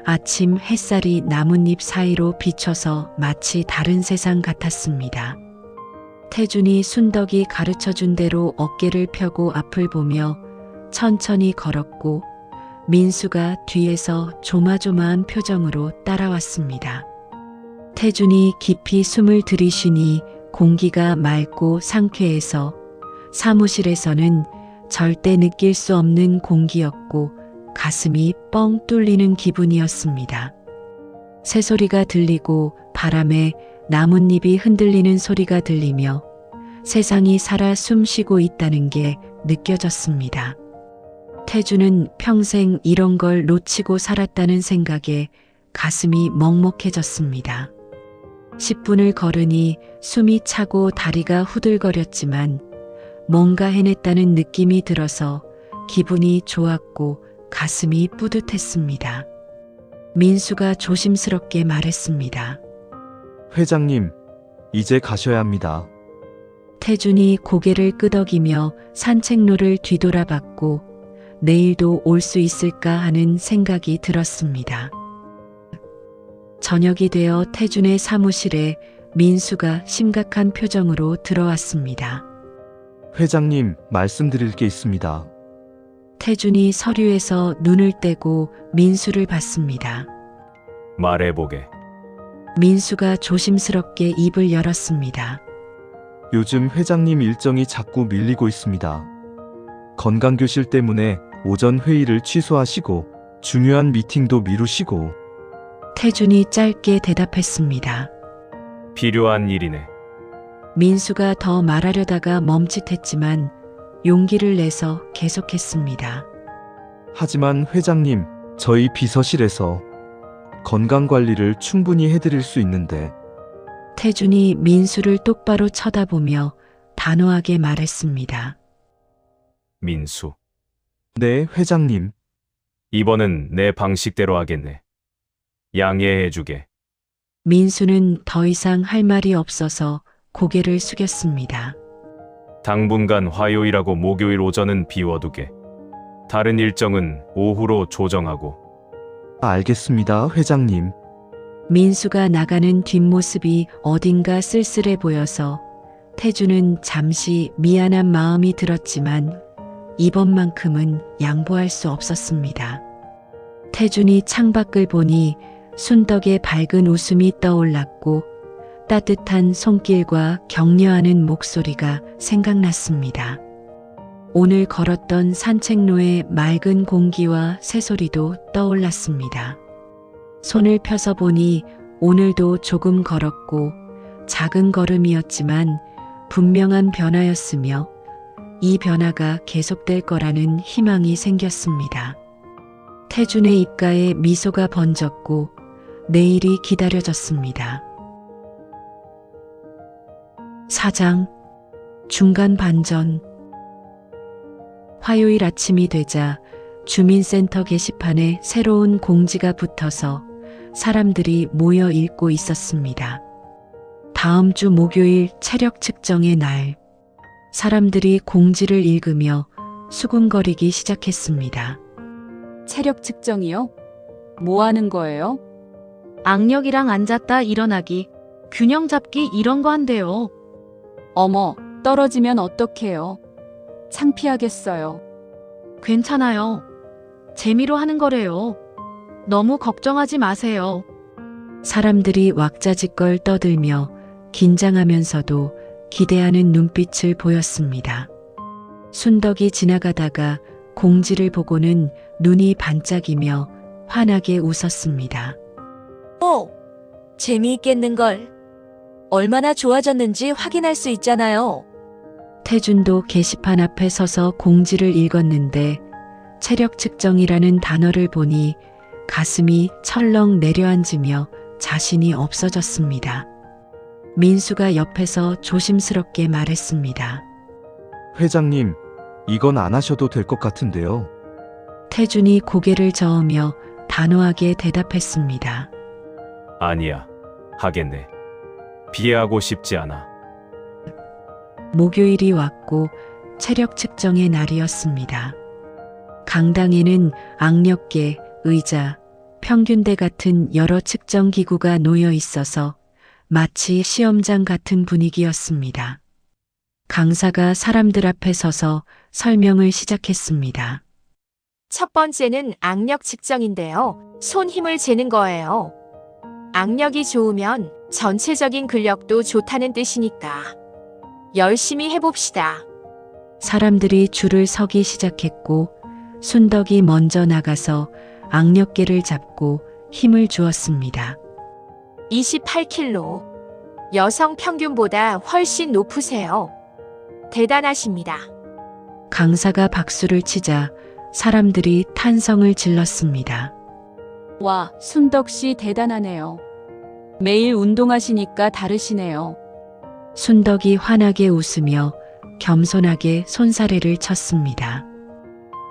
아침 햇살이 나뭇잎 사이로 비쳐서 마치 다른 세상 같았습니다. 태준이 순덕이 가르쳐준 대로 어깨를 펴고 앞을 보며 천천히 걸었고 민수가 뒤에서 조마조마한 표정으로 따라왔습니다. 태준이 깊이 숨을 들이쉬니 공기가 맑고 상쾌해서 사무실에서는 절대 느낄 수 없는 공기였고 가슴이 뻥 뚫리는 기분이었습니다. 새소리가 들리고 바람에 나뭇잎이 흔들리는 소리가 들리며 세상이 살아 숨쉬고 있다는 게 느껴졌습니다. 태준은 평생 이런 걸 놓치고 살았다는 생각에 가슴이 먹먹해졌습니다. 10분을 걸으니 숨이 차고 다리가 후들거렸지만 뭔가 해냈다는 느낌이 들어서 기분이 좋았고 가슴이 뿌듯했습니다. 민수가 조심스럽게 말했습니다. 회장님, 이제 가셔야 합니다. 태준이 고개를 끄덕이며 산책로를 뒤돌아봤고 내일도 올 수 있을까 하는 생각이 들었습니다. 저녁이 되어 태준의 사무실에 민수가 심각한 표정으로 들어왔습니다. 회장님, 말씀드릴 게 있습니다. 태준이 서류에서 눈을 떼고 민수를 봤습니다. 말해보게. 민수가 조심스럽게 입을 열었습니다. 요즘 회장님 일정이 자꾸 밀리고 있습니다. 건강교실 때문에 오전 회의를 취소하시고 중요한 미팅도 미루시고. 태준이 짧게 대답했습니다. 필요한 일이네. 민수가 더 말하려다가 멈칫했지만 용기를 내서 계속했습니다. 하지만 회장님, 저희 비서실에서 건강관리를 충분히 해드릴 수 있는데. 태준이 민수를 똑바로 쳐다보며 단호하게 말했습니다. 민수. 네, 회장님. 이번은 내 방식대로 하겠네. 양해해주게. 민수는 더 이상 할 말이 없어서 고개를 숙였습니다. 당분간 화요일하고 목요일 오전은 비워두게. 다른 일정은 오후로 조정하고. 알겠습니다, 회장님. 민수가 나가는 뒷모습이 어딘가 쓸쓸해 보여서 태주는 잠시 미안한 마음이 들었지만 이번만큼은 양보할 수 없었습니다. 태준이 창밖을 보니 순덕의 밝은 웃음이 떠올랐고 따뜻한 손길과 격려하는 목소리가 생각났습니다. 오늘 걸었던 산책로의 맑은 공기와 새소리도 떠올랐습니다. 손을 펴서 보니 오늘도 조금 걸었고 작은 걸음이었지만 분명한 변화였으며 이 변화가 계속될 거라는 희망이 생겼습니다. 태준의 입가에 미소가 번졌고 내일이 기다려졌습니다. 4장 중간 반전. 화요일 아침이 되자 주민센터 게시판에 새로운 공지가 붙어서 사람들이 모여 읽고 있었습니다. 다음 주 목요일 체력 측정의 날. 사람들이 공지를 읽으며 수군거리기 시작했습니다. 체력 측정이요? 뭐 하는 거예요? 악력이랑 앉았다 일어나기, 균형 잡기 이런 거 한대요. 어머, 떨어지면 어떡해요? 창피하겠어요. 괜찮아요. 재미로 하는 거래요. 너무 걱정하지 마세요. 사람들이 왁자지껄 떠들며 긴장하면서도 기대하는 눈빛을 보였습니다. 순덕이 지나가다가 공지를 보고는 눈이 반짝이며 환하게 웃었습니다. 오, 재미있겠는걸. 얼마나 좋아졌는지 확인할 수 있잖아요. 태준도 게시판 앞에 서서 공지를 읽었는데 체력 측정이라는 단어를 보니 가슴이 철렁 내려앉으며 자신이 없어졌습니다. 민수가 옆에서 조심스럽게 말했습니다. 회장님, 이건 안 하셔도 될 것 같은데요. 태준이 고개를 저으며 단호하게 대답했습니다. 아니야. 하겠네. 비하하고 싶지 않아. 목요일이 왔고 체력 측정의 날이었습니다. 강당에는 악력계, 의자, 평균대 같은 여러 측정 기구가 놓여 있어서 마치 시험장 같은 분위기였습니다. 강사가 사람들 앞에 서서 설명을 시작했습니다. 첫 번째는 악력 측정인데요. 손 힘을 재는 거예요. 악력이 좋으면 전체적인 근력도 좋다는 뜻이니까. 열심히 해봅시다. 사람들이 줄을 서기 시작했고 순덕이 먼저 나가서 악력계를 잡고 힘을 주었습니다. 28kg. 여성 평균보다 훨씬 높으세요. 대단하십니다. 강사가 박수를 치자 사람들이 탄성을 질렀습니다. 와, 순덕 씨 대단하네요. 매일 운동하시니까 다르시네요. 순덕이 환하게 웃으며 겸손하게 손사래를 쳤습니다.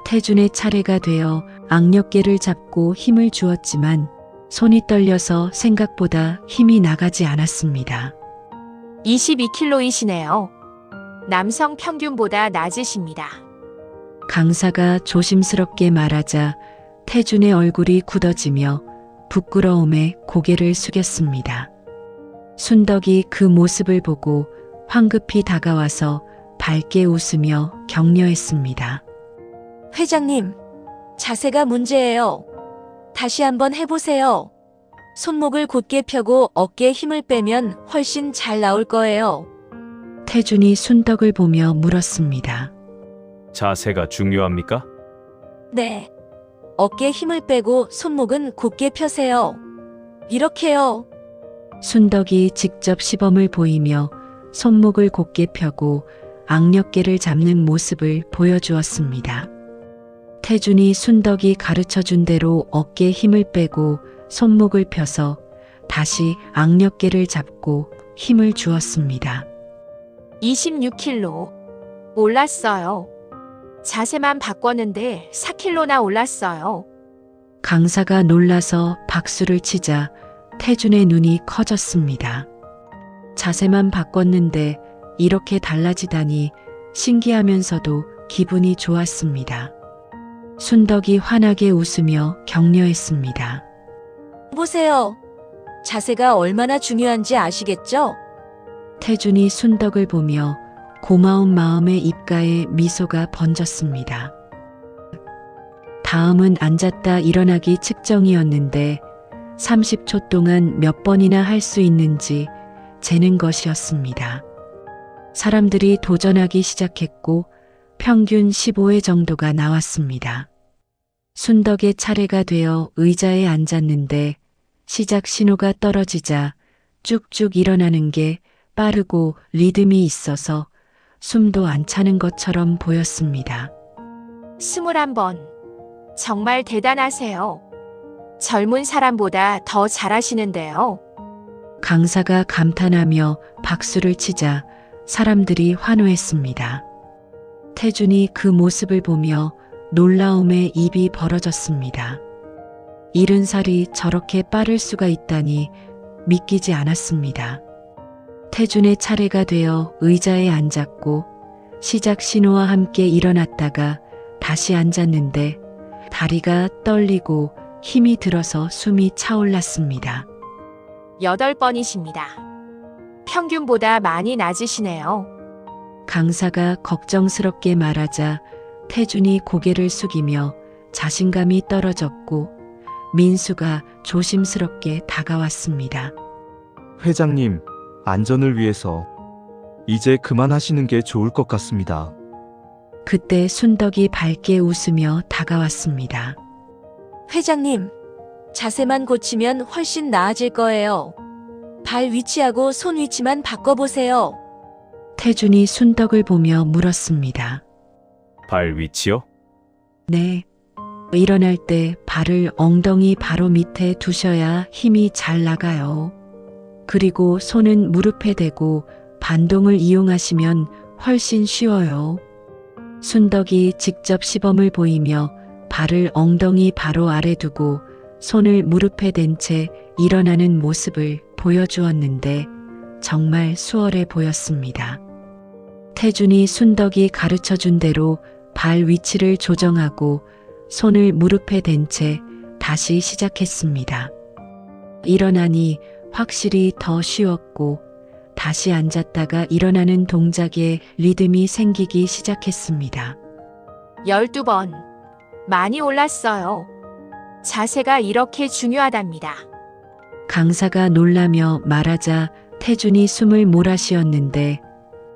태준의 차례가 되어 악력계를 잡고 힘을 주었지만 손이 떨려서 생각보다 힘이 나가지 않았습니다. 22kg이시네요. 남성 평균보다 낮으십니다. 강사가 조심스럽게 말하자 태준의 얼굴이 굳어지며 부끄러움에 고개를 숙였습니다. 순덕이 그 모습을 보고 황급히 다가와서 밝게 웃으며 격려했습니다. 회장님, 자세가 문제예요. 다시 한번 해보세요. 손목을 곧게 펴고 어깨에 힘을 빼면 훨씬 잘 나올 거예요. 태준이 순덕을 보며 물었습니다. 자세가 중요합니까? 네. 어깨에 힘을 빼고 손목은 곧게 펴세요. 이렇게요. 순덕이 직접 시범을 보이며 손목을 곧게 펴고 악력계를 잡는 모습을 보여주었습니다. 태준이 순덕이 가르쳐준 대로 어깨에 힘을 빼고 손목을 펴서 다시 악력계를 잡고 힘을 주었습니다. 26kg. 올랐어요. 자세만 바꿨는데 4kg나 올랐어요. 강사가 놀라서 박수를 치자 태준의 눈이 커졌습니다. 자세만 바꿨는데 이렇게 달라지다니 신기하면서도 기분이 좋았습니다. 순덕이 환하게 웃으며 격려했습니다. 보세요. 자세가 얼마나 중요한지 아시겠죠? 태준이 순덕을 보며 고마운 마음에 입가에 미소가 번졌습니다. 다음은 앉았다 일어나기 측정이었는데 30초 동안 몇 번이나 할 수 있는지 재는 것이었습니다. 사람들이 도전하기 시작했고 평균 15회 정도가 나왔습니다. 순덕의 차례가 되어 의자에 앉았는데 시작 신호가 떨어지자 쭉쭉 일어나는 게 빠르고 리듬이 있어서 숨도 안 차는 것처럼 보였습니다. 21번. 정말 대단하세요. 젊은 사람보다 더 잘하시는데요. 강사가 감탄하며 박수를 치자 사람들이 환호했습니다. 태준이 그 모습을 보며 놀라움에 입이 벌어졌습니다. 70살이 저렇게 빠를 수가 있다니 믿기지 않았습니다. 태준의 차례가 되어 의자에 앉았고 시작 신호와 함께 일어났다가 다시 앉았는데 다리가 떨리고 힘이 들어서 숨이 차올랐습니다. 8번이십니다. 평균보다 많이 낮으시네요. 강사가 걱정스럽게 말하자 태준이 고개를 숙이며 자신감이 떨어졌고 민수가 조심스럽게 다가왔습니다. 회장님, 안전을 위해서 이제 그만하시는 게 좋을 것 같습니다. 그때 순덕이 밝게 웃으며 다가왔습니다. 회장님, 자세만 고치면 훨씬 나아질 거예요. 발 위치하고 손 위치만 바꿔보세요. 태준이 순덕을 보며 물었습니다. 발 위치요? 네. 일어날 때 발을 엉덩이 바로 밑에 두셔야 힘이 잘 나가요. 그리고 손은 무릎에 대고 반동을 이용하시면 훨씬 쉬워요. 순덕이 직접 시범을 보이며 발을 엉덩이 바로 아래 두고 손을 무릎에 댄 채 일어나는 모습을 보여주었는데 정말 수월해 보였습니다. 태준이 순덕이 가르쳐준 대로 발 위치를 조정하고 손을 무릎에 댄 채 다시 시작했습니다. 일어나니 확실히 더 쉬웠고 다시 앉았다가 일어나는 동작에 리듬이 생기기 시작했습니다. 12번. 많이 올랐어요. 자세가 이렇게 중요하답니다. 강사가 놀라며 말하자 태준이 숨을 몰아쉬었는데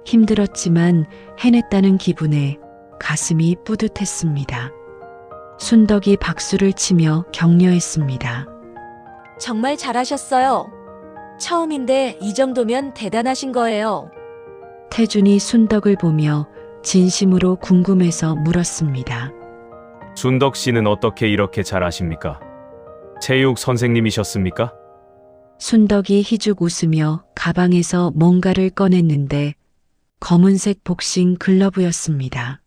힘들었지만 해냈다는 기분에 가슴이 뿌듯했습니다. 순덕이 박수를 치며 격려했습니다. 정말 잘하셨어요. 처음인데 이 정도면 대단하신 거예요. 태준이 순덕을 보며 진심으로 궁금해서 물었습니다. 순덕 씨는 어떻게 이렇게 잘하십니까? 체육 선생님이셨습니까? 순덕이 희죽 웃으며 가방에서 뭔가를 꺼냈는데 검은색 복싱 글러브였습니다.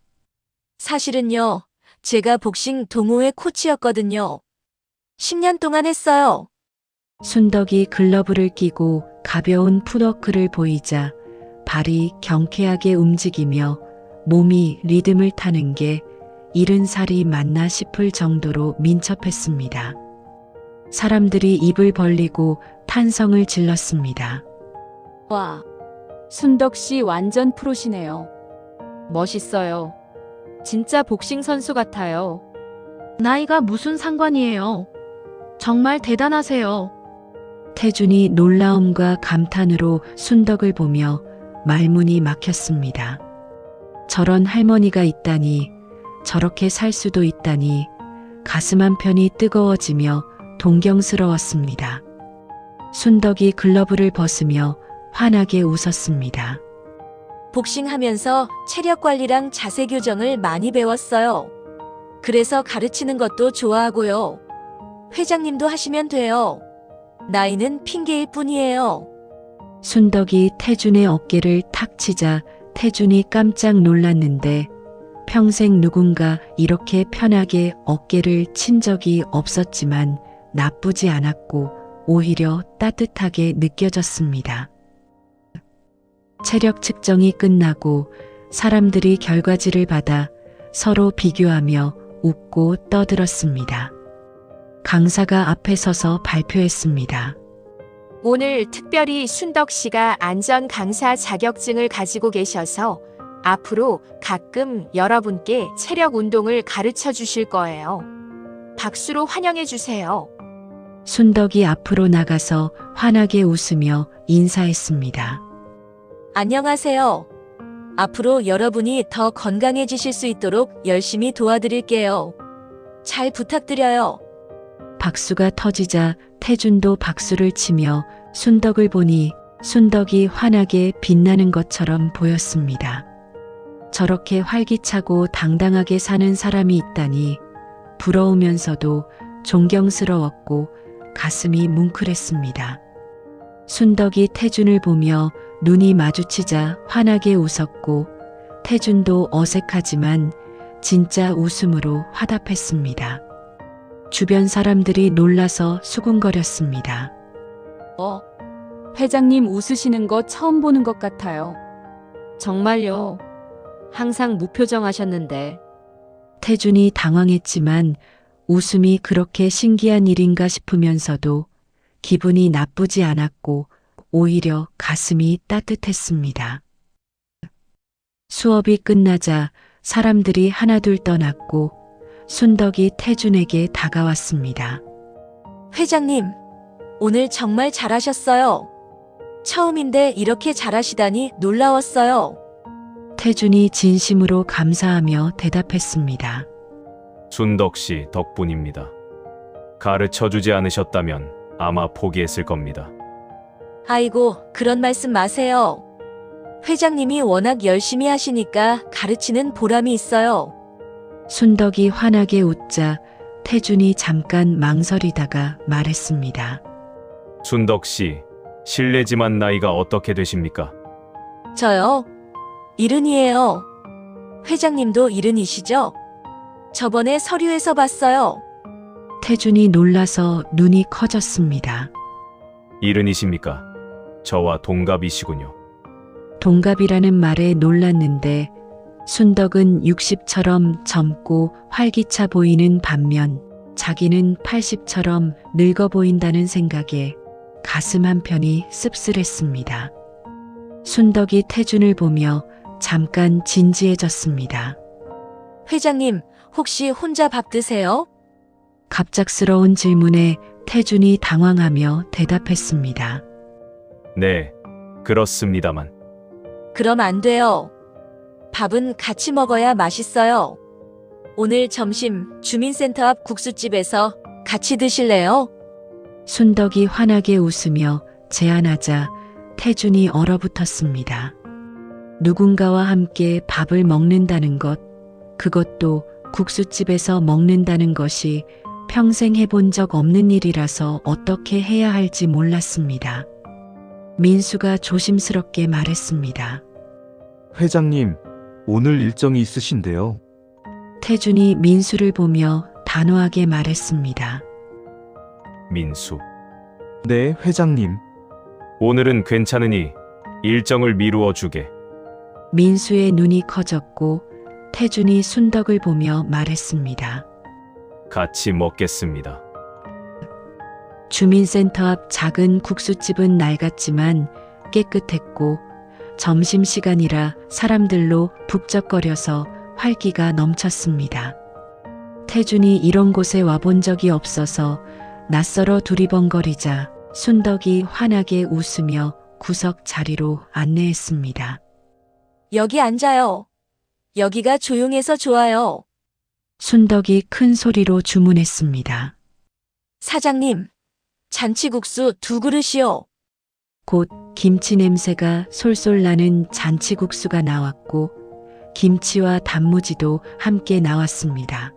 사실은요, 제가 복싱 동호회 코치였거든요. 10년 동안 했어요. 순덕이 글러브를 끼고 가벼운 풋워크를 보이자 발이 경쾌하게 움직이며 몸이 리듬을 타는 게 70살이 맞나 싶을 정도로 민첩했습니다. 사람들이 입을 벌리고 탄성을 질렀습니다. 와, 순덕 씨 완전 프로시네요. 멋있어요. 진짜 복싱 선수 같아요. 나이가 무슨 상관이에요. 정말 대단하세요. 태준이 놀라움과 감탄으로 순덕을 보며 말문이 막혔습니다. 저런 할머니가 있다니, 저렇게 살 수도 있다니 가슴 한편이 뜨거워지며 동경스러웠습니다. 순덕이 글러브를 벗으며 환하게 웃었습니다. 복싱하면서 체력 관리랑 자세 교정을 많이 배웠어요. 그래서 가르치는 것도 좋아하고요. 회장님도 하시면 돼요. 나이는 핑계일 뿐이에요. 순덕이 태준의 어깨를 탁 치자 태준이 깜짝 놀랐는데 평생 누군가 이렇게 편하게 어깨를 친 적이 없었지만 나쁘지 않았고 오히려 따뜻하게 느껴졌습니다. 체력 측정이 끝나고 사람들이 결과지를 받아 서로 비교하며 웃고 떠들었습니다. 강사가 앞에 서서 발표했습니다. 오늘 특별히 순덕 씨가 안전 강사 자격증을 가지고 계셔서 앞으로 가끔 여러분께 체력 운동을 가르쳐 주실 거예요. 박수로 환영해 주세요. 순덕이 앞으로 나가서 환하게 웃으며 인사했습니다. 안녕하세요. 앞으로 여러분이 더 건강해지실 수 있도록 열심히 도와드릴게요. 잘 부탁드려요. 박수가 터지자 태준도 박수를 치며 순덕을 보니 순덕이 환하게 빛나는 것처럼 보였습니다. 저렇게 활기차고 당당하게 사는 사람이 있다니 부러우면서도 존경스러웠고 가슴이 뭉클했습니다. 순덕이 태준을 보며 눈이 마주치자 환하게 웃었고 태준도 어색하지만 진짜 웃음으로 화답했습니다. 주변 사람들이 놀라서 수군거렸습니다. 회장님 웃으시는 거 처음 보는 것 같아요. 정말요. 항상 무표정하셨는데. 태준이 당황했지만 웃음이 그렇게 신기한 일인가 싶으면서도 기분이 나쁘지 않았고 오히려 가슴이 따뜻했습니다. 수업이 끝나자 사람들이 하나둘 떠났고 순덕이 태준에게 다가왔습니다. 회장님, 오늘 정말 잘하셨어요. 처음인데 이렇게 잘하시다니 놀라웠어요. 태준이 진심으로 감사하며 대답했습니다. 순덕 씨 덕분입니다. 가르쳐 주지 않으셨다면 아마 포기했을 겁니다. 아이고, 그런 말씀 마세요. 회장님이 워낙 열심히 하시니까 가르치는 보람이 있어요. 순덕이 환하게 웃자 태준이 잠깐 망설이다가 말했습니다. 순덕 씨, 실례지만 나이가 어떻게 되십니까? 저요? 70이에요. 회장님도 70이시죠? 저번에 서류에서 봤어요. 태준이 놀라서 눈이 커졌습니다. 70이십니까? 저와 동갑이시군요. 동갑이라는 말에 놀랐는데 순덕은 60처럼 젊고 활기차 보이는 반면 자기는 80처럼 늙어 보인다는 생각에 가슴 한편이 씁쓸했습니다. 순덕이 태준을 보며 잠깐 진지해졌습니다. 회장님, 혹시 혼자 밥 드세요? 갑작스러운 질문에 태준이 당황하며 대답했습니다. 네, 그렇습니다만. 그럼 안 돼요. 밥은 같이 먹어야 맛있어요. 오늘 점심 주민센터 앞 국수집에서 같이 드실래요? 순덕이 환하게 웃으며 제안하자 태준이 얼어붙었습니다. 누군가와 함께 밥을 먹는다는 것, 그것도 국수집에서 먹는다는 것이 평생 해본 적 없는 일이라서 어떻게 해야 할지 몰랐습니다. 민수가 조심스럽게 말했습니다. 회장님, 오늘 일정이 있으신데요. 태준이 민수를 보며 단호하게 말했습니다. 민수, 네, 회장님. 오늘은 괜찮으니 일정을 미루어 주게. 민수의 눈이 커졌고 태준이 순덕을 보며 말했습니다. 같이 먹겠습니다. 주민센터 앞 작은 국수집은 낡았지만 깨끗했고 점심시간이라 사람들로 북적거려서 활기가 넘쳤습니다. 태준이 이런 곳에 와본 적이 없어서 낯설어 두리번거리자 순덕이 환하게 웃으며 구석 자리로 안내했습니다. 여기 앉아요. 여기가 조용해서 좋아요. 순덕이 큰 소리로 주문했습니다. 사장님, 잔치국수 2그릇이요. 곧 김치 냄새가 솔솔 나는 잔치국수가 나왔고 김치와 단무지도 함께 나왔습니다.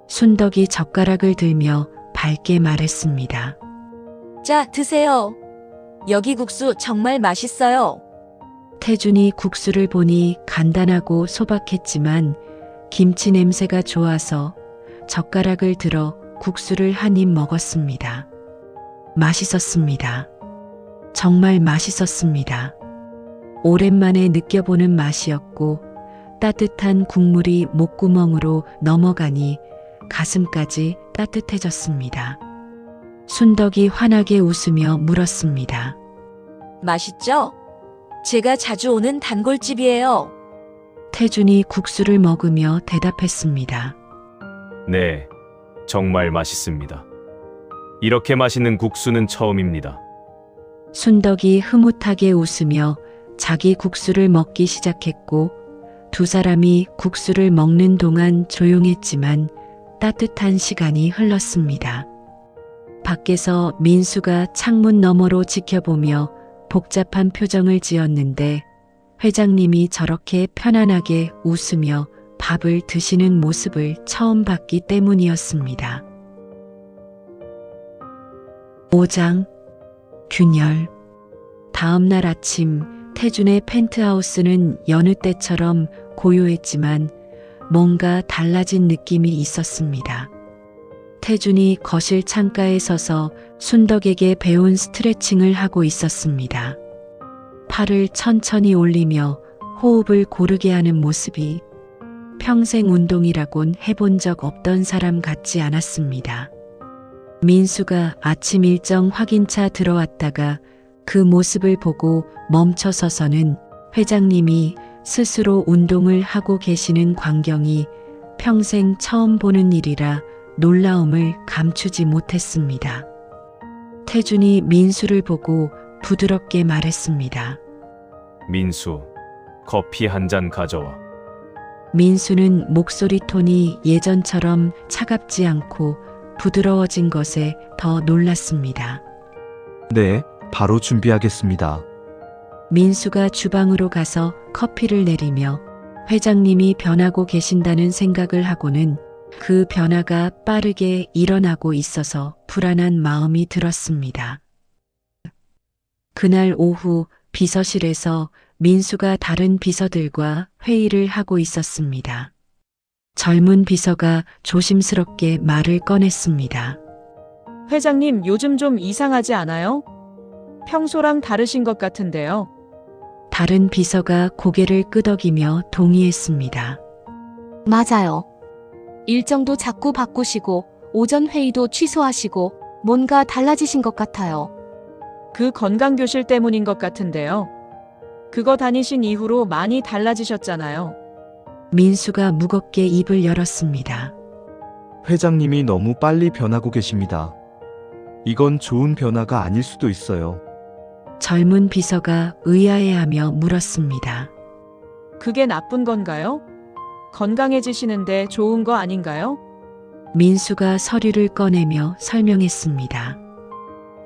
순덕이 젓가락을 들며 밝게 말했습니다. 자, 드세요. 여기 국수 정말 맛있어요. 태준이 국수를 보니 간단하고 소박했지만 김치 냄새가 좋아서 젓가락을 들어 국수를 한 입 먹었습니다. 맛있었습니다. 정말 맛있었습니다. 오랜만에 느껴보는 맛이었고 따뜻한 국물이 목구멍으로 넘어가니 가슴까지 따뜻해졌습니다. 순덕이 환하게 웃으며 물었습니다. 맛있죠? 제가 자주 오는 단골집이에요. 태준이 국수를 먹으며 대답했습니다. 네, 정말 맛있습니다. 이렇게 맛있는 국수는 처음입니다. 순덕이 흐뭇하게 웃으며 자기 국수를 먹기 시작했고 두 사람이 국수를 먹는 동안 조용했지만 따뜻한 시간이 흘렀습니다. 밖에서 민수가 창문 너머로 지켜보며 복잡한 표정을 지었는데 회장님이 저렇게 편안하게 웃으며 밥을 드시는 모습을 처음 봤기 때문이었습니다. 5장 균열. 다음 날 아침 태준의 펜트하우스는 여느 때처럼 고요했지만 뭔가 달라진 느낌이 있었습니다. 태준이 거실 창가에 서서 순덕에게 배운 스트레칭을 하고 있었습니다. 팔을 천천히 올리며 호흡을 고르게 하는 모습이 평생 운동이라곤 해본 적 없던 사람 같지 않았습니다. 민수가 아침 일정 확인차 들어왔다가 그 모습을 보고 멈춰서서는 회장님이 스스로 운동을 하고 계시는 광경이 평생 처음 보는 일이라 놀라움을 감추지 못했습니다. 태준이 민수를 보고 부드럽게 말했습니다. 민수, 커피 한 잔 가져와. 민수는 목소리 톤이 예전처럼 차갑지 않고 부드러워진 것에 더 놀랐습니다. 네, 바로 준비하겠습니다. 민수가 주방으로 가서 커피를 내리며 회장님이 변하고 계신다는 생각을 하고는 그 변화가 빠르게 일어나고 있어서 불안한 마음이 들었습니다. 그날 오후 비서실에서 민수가 다른 비서들과 회의를 하고 있었습니다. 젊은 비서가 조심스럽게 말을 꺼냈습니다. 회장님, 요즘 좀 이상하지 않아요? 평소랑 다르신 것 같은데요. 다른 비서가 고개를 끄덕이며 동의했습니다. 맞아요. 일정도 자꾸 바꾸시고 오전 회의도 취소하시고 뭔가 달라지신 것 같아요. 그 건강교실 때문인 것 같은데요. 그거 다니신 이후로 많이 달라지셨잖아요. 민수가 무겁게 입을 열었습니다. 회장님이 너무 빨리 변하고 계십니다. 이건 좋은 변화가 아닐 수도 있어요. 젊은 비서가 의아해하며 물었습니다. 그게 나쁜 건가요? 건강해지시는데 좋은 거 아닌가요? 민수가 서류를 꺼내며 설명했습니다.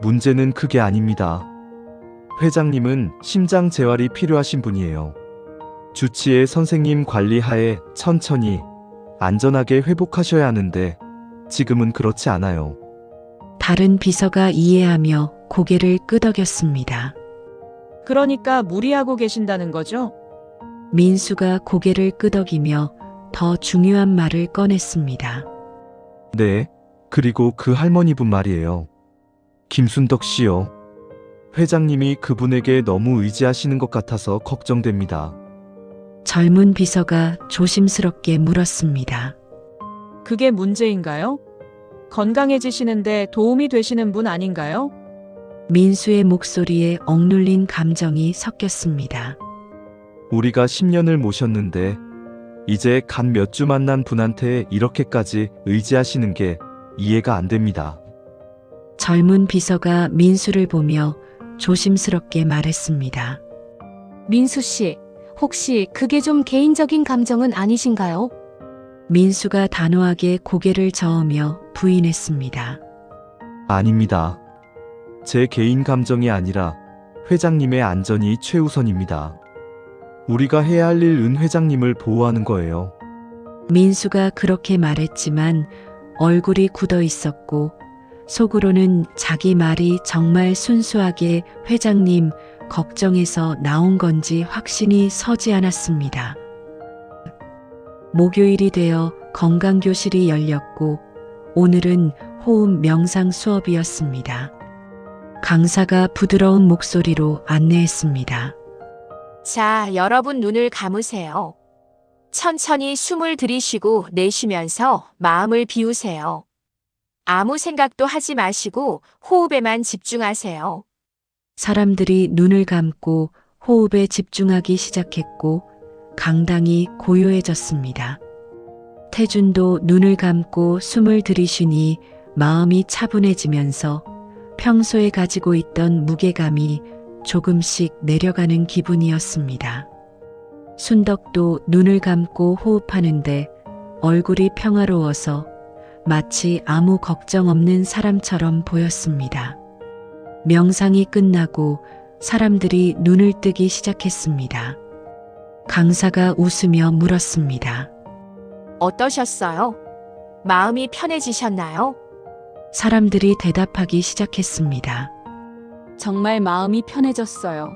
문제는 그게 아닙니다. 회장님은 심장 재활이 필요하신 분이에요. 주치의 선생님 관리하에 천천히 안전하게 회복하셔야 하는데 지금은 그렇지 않아요. 다른 비서가 이해하며 고개를 끄덕였습니다. 그러니까 무리하고 계신다는 거죠? 민수가 고개를 끄덕이며 더 중요한 말을 꺼냈습니다. 네, 그리고 그 할머니분 말이에요. 김순덕 씨요. 회장님이 그분에게 너무 의지하시는 것 같아서 걱정됩니다. 젊은 비서가 조심스럽게 물었습니다. 그게 문제인가요? 건강해지시는데 도움이 되시는 분 아닌가요? 민수의 목소리에 억눌린 감정이 섞였습니다. 우리가 10년을 모셨는데 이제 간 몇 주 만난 분한테 이렇게까지 의지하시는 게 이해가 안 됩니다. 젊은 비서가 민수를 보며 조심스럽게 말했습니다. 민수 씨, 혹시 그게 좀 개인적인 감정은 아니신가요? 민수가 단호하게 고개를 저으며 부인했습니다. 아닙니다. 제 개인 감정이 아니라 회장님의 안전이 최우선입니다. 우리가 해야 할 일 은 회장님을 보호하는 거예요. 민수가 그렇게 말했지만 얼굴이 굳어 있었고 속으로는 자기 말이 정말 순수하게 회장님 걱정해서 나온 건지 확신이 서지 않았습니다. 목요일이 되어 건강교실이 열렸고 오늘은 호흡 명상 수업이었습니다. 강사가 부드러운 목소리로 안내했습니다. 자, 여러분 눈을 감으세요. 천천히 숨을 들이쉬고 내쉬면서 마음을 비우세요. 아무 생각도 하지 마시고 호흡에만 집중하세요. 사람들이 눈을 감고 호흡에 집중하기 시작했고 강당이 고요해졌습니다. 태준도 눈을 감고 숨을 들이쉬니 마음이 차분해지면서 평소에 가지고 있던 무게감이 조금씩 내려가는 기분이었습니다. 순덕도 눈을 감고 호흡하는데 얼굴이 평화로워서 마치 아무 걱정 없는 사람처럼 보였습니다. 명상이 끝나고 사람들이 눈을 뜨기 시작했습니다. 강사가 웃으며 물었습니다. 어떠셨어요? 마음이 편해지셨나요? 사람들이 대답하기 시작했습니다. 정말 마음이 편해졌어요.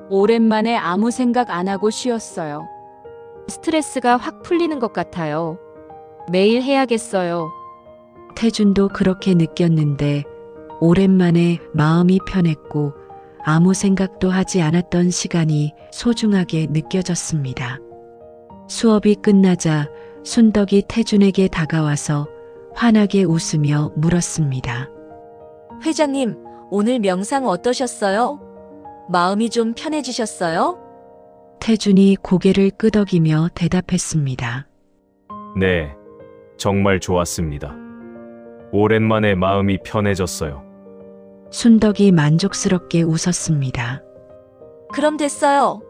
오랜만에 아무 생각 안 하고 쉬었어요. 스트레스가 확 풀리는 것 같아요. 매일 해야겠어요. 태준도 그렇게 느꼈는데 오랜만에 마음이 편했고 아무 생각도 하지 않았던 시간이 소중하게 느껴졌습니다. 수업이 끝나자 순덕이 태준에게 다가와서 환하게 웃으며 물었습니다. 회장님, 오늘 명상 어떠셨어요? 마음이 좀 편해지셨어요? 태준이 고개를 끄덕이며 대답했습니다. 네, 정말 좋았습니다. 오랜만에 마음이 편해졌어요. 순덕이 만족스럽게 웃었습니다. 그럼 됐어요.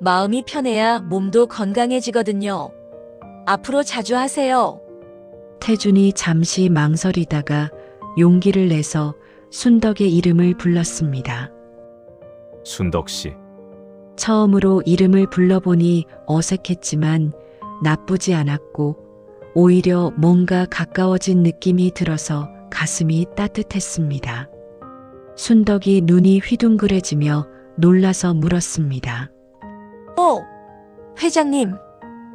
마음이 편해야 몸도 건강해지거든요. 앞으로 자주 하세요. 태준이 잠시 망설이다가 용기를 내서 순덕의 이름을 불렀습니다. 순덕 씨, 처음으로 이름을 불러보니 어색했지만 나쁘지 않았고 오히려 뭔가 가까워진 느낌이 들어서 가슴이 따뜻했습니다. 순덕이 눈이 휘둥그레지며 놀라서 물었습니다. 회장님,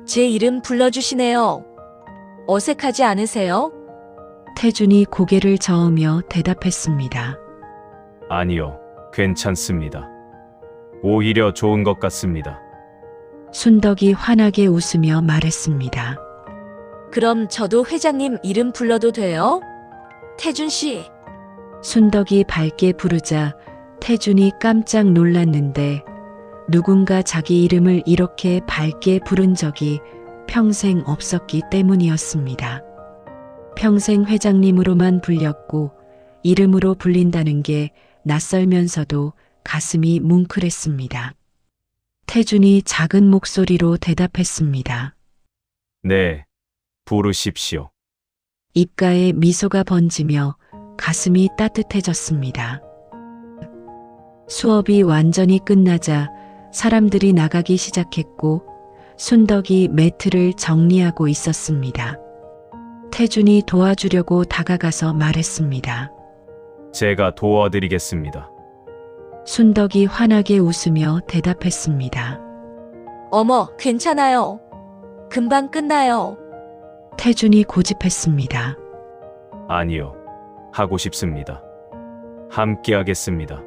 제 이름 불러주시네요. 어색하지 않으세요? 태준이 고개를 저으며 대답했습니다. 아니요, 괜찮습니다. 오히려 좋은 것 같습니다. 순덕이 환하게 웃으며 말했습니다. 그럼 저도 회장님 이름 불러도 돼요? 태준 씨. 순덕이 밝게 부르자 태준이 깜짝 놀랐는데 누군가 자기 이름을 이렇게 밝게 부른 적이 평생 없었기 때문이었습니다. 평생 회장님으로만 불렸고 이름으로 불린다는 게 낯설면서도 가슴이 뭉클했습니다. 태준이 작은 목소리로 대답했습니다. 네, 부르십시오. 입가에 미소가 번지며 가슴이 따뜻해졌습니다. 수업이 완전히 끝나자 사람들이 나가기 시작했고 순덕이 매트를 정리하고 있었습니다. 태준이 도와주려고 다가가서 말했습니다. 제가 도와드리겠습니다. 순덕이 환하게 웃으며 대답했습니다. 어머, 괜찮아요. 금방 끝나요. 태준이 고집했습니다. 아니요, 하고 싶습니다. 함께 하겠습니다.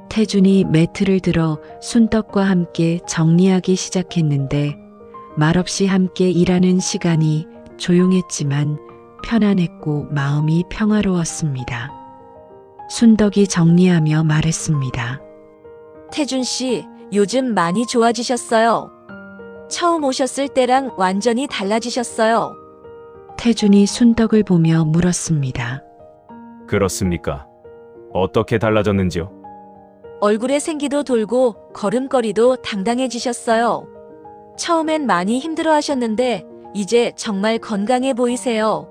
태준이 매트를 들어 순덕과 함께 정리하기 시작했는데 말없이 함께 일하는 시간이 조용했지만 편안했고 마음이 평화로웠습니다. 순덕이 정리하며 말했습니다. 태준 씨, 요즘 많이 좋아지셨어요. 처음 오셨을 때랑 완전히 달라지셨어요. 태준이 순덕을 보며 물었습니다. 그렇습니까? 어떻게 달라졌는지요? 얼굴에 생기도 돌고 걸음걸이도 당당해지셨어요. 처음엔 많이 힘들어 하셨는데 이제 정말 건강해 보이세요.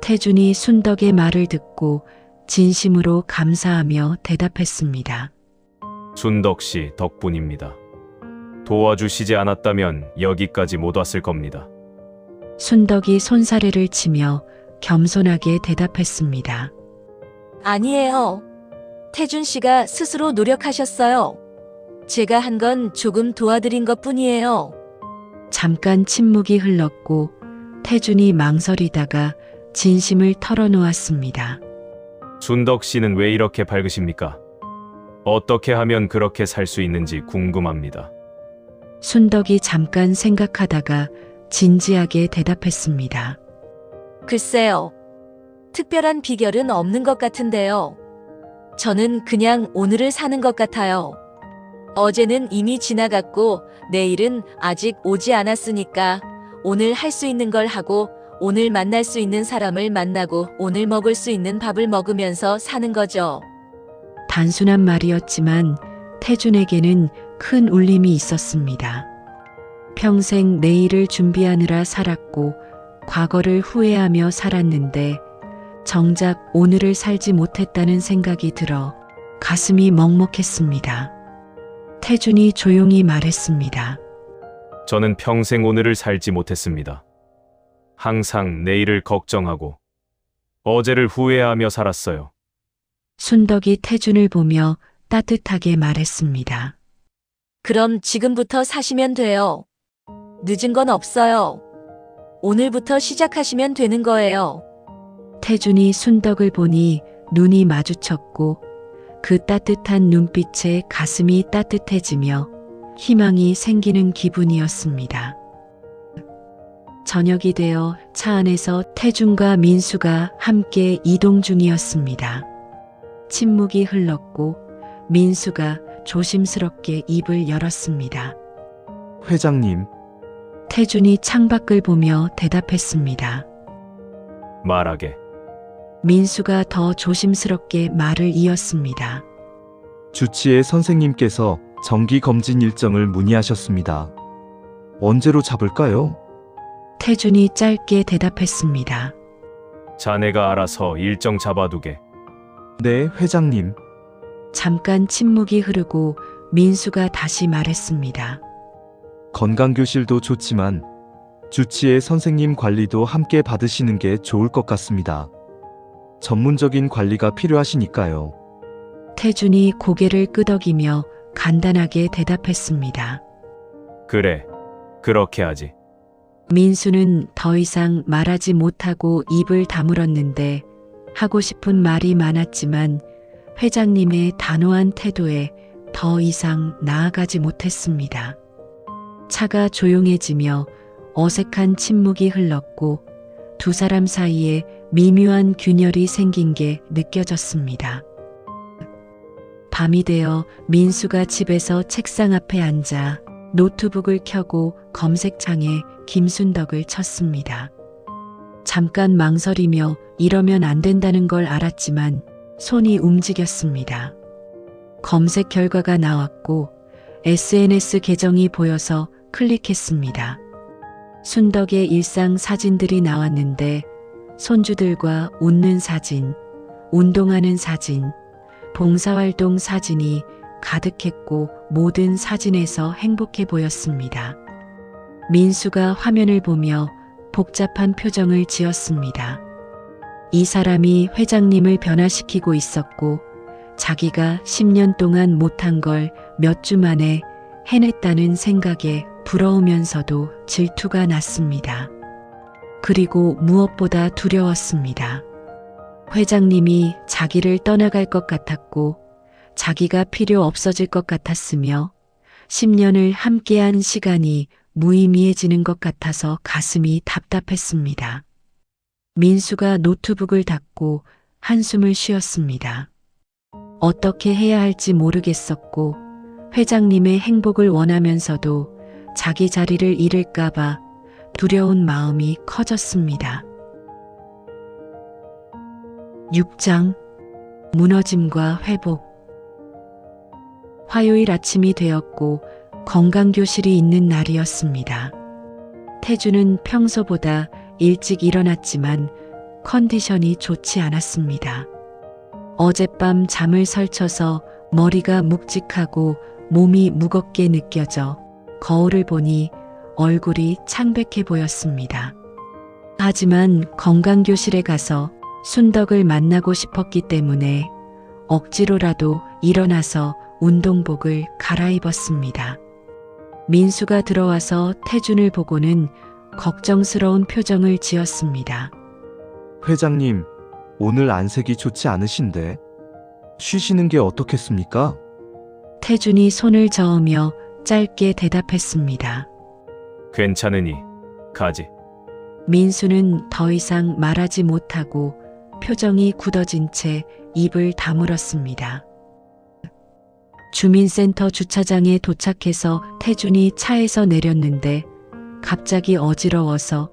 태준이 순덕의 말을 듣고 진심으로 감사하며 대답했습니다. 순덕 씨 덕분입니다. 도와주시지 않았다면 여기까지 못 왔을 겁니다. 순덕이 손사래를 치며 겸손하게 대답했습니다. 아니에요. 태준 씨가 스스로 노력하셨어요. 제가 한 건 조금 도와드린 것뿐이에요. 잠깐 침묵이 흘렀고 태준이 망설이다가 진심을 털어놓았습니다. 순덕 씨는 왜 이렇게 밝으십니까? 어떻게 하면 그렇게 살 수 있는지 궁금합니다. 순덕이 잠깐 생각하다가 진지하게 대답했습니다. 글쎄요. 특별한 비결은 없는 것 같은데요. 저는 그냥 오늘을 사는 것 같아요. 어제는 이미 지나갔고 내일은 아직 오지 않았으니까 오늘 할 수 있는 걸 하고 오늘 만날 수 있는 사람을 만나고 오늘 먹을 수 있는 밥을 먹으면서 사는 거죠. 단순한 말이었지만 태준에게는 큰 울림이 있었습니다. 평생 내일을 준비하느라 살았고 과거를 후회하며 살았는데 정작 오늘을 살지 못했다는 생각이 들어 가슴이 먹먹했습니다. 태준이 조용히 말했습니다. 저는 평생 오늘을 살지 못했습니다. 항상 내일을 걱정하고 어제를 후회하며 살았어요. 순덕이 태준을 보며 따뜻하게 말했습니다. 그럼 지금부터 사시면 돼요. 늦은 건 없어요. 오늘부터 시작하시면 되는 거예요. 태준이 순덕을 보니 눈이 마주쳤고 그 따뜻한 눈빛에 가슴이 따뜻해지며 희망이 생기는 기분이었습니다. 저녁이 되어 차 안에서 태준과 민수가 함께 이동 중이었습니다. 침묵이 흘렀고 민수가 조심스럽게 입을 열었습니다. 회장님, 태준이 창밖을 보며 대답했습니다. 말하게. 민수가 더 조심스럽게 말을 이었습니다. 주치의 선생님께서 정기 검진 일정을 문의하셨습니다. 언제로 잡을까요? 태준이 짧게 대답했습니다. 자네가 알아서 일정 잡아두게. 네, 회장님. 잠깐 침묵이 흐르고 민수가 다시 말했습니다. 건강교실도 좋지만 주치의 선생님 관리도 함께 받으시는 게 좋을 것 같습니다. 전문적인 관리가 필요하시니까요. 태준이 고개를 끄덕이며 간단하게 대답했습니다. 그래, 그렇게 하지. 민수는 더 이상 말하지 못하고 입을 다물었는데 하고 싶은 말이 많았지만 회장님의 단호한 태도에 더 이상 나아가지 못했습니다. 차가 조용해지며 어색한 침묵이 흘렀고 두 사람 사이에 미묘한 균열이 생긴 게 느껴졌습니다. 밤이 되어 민수가 집에서 책상 앞에 앉아 노트북을 켜고 검색창에 김순덕을 쳤습니다. 잠깐 망설이며 이러면 안 된다는 걸 알았지만 손이 움직였습니다. 검색 결과가 나왔고 SNS 계정이 보여서 클릭했습니다. 순덕의 일상 사진들이 나왔는데 손주들과 웃는 사진, 운동하는 사진, 봉사활동 사진이 가득했고 모든 사진에서 행복해 보였습니다. 민수가 화면을 보며 복잡한 표정을 지었습니다. 이 사람이 회장님을 변화시키고 있었고 자기가 10년 동안 못한 걸 몇 주 만에 해냈다는 생각에 부러우면서도 질투가 났습니다. 그리고 무엇보다 두려웠습니다. 회장님이 자기를 떠나갈 것 같았고 자기가 필요 없어질 것 같았으며 10년을 함께한 시간이 무의미해지는 것 같아서 가슴이 답답했습니다. 민수가 노트북을 닫고 한숨을 쉬었습니다. 어떻게 해야 할지 모르겠었고 회장님의 행복을 원하면서도 자기 자리를 잃을까봐 두려운 마음이 커졌습니다. 6장 무너짐과 회복. 화요일 아침이 되었고 건강교실이 있는 날이었습니다. 태주는 평소보다 일찍 일어났지만 컨디션이 좋지 않았습니다. 어젯밤 잠을 설쳐서 머리가 묵직하고 몸이 무겁게 느껴져 거울을 보니 얼굴이 창백해 보였습니다. 하지만 건강교실에 가서 순덕을 만나고 싶었기 때문에 억지로라도 일어나서 운동복을 갈아입었습니다. 민수가 들어와서 태준을 보고는 걱정스러운 표정을 지었습니다. 회장님, 오늘 안색이 좋지 않으신데 쉬시는 게 어떻겠습니까? 태준이 손을 저으며 짧게 대답했습니다. 괜찮으니 가지. 민수는 더 이상 말하지 못하고 표정이 굳어진 채 입을 다물었습니다. 주민센터 주차장에 도착해서 태준이 차에서 내렸는데 갑자기 어지러워서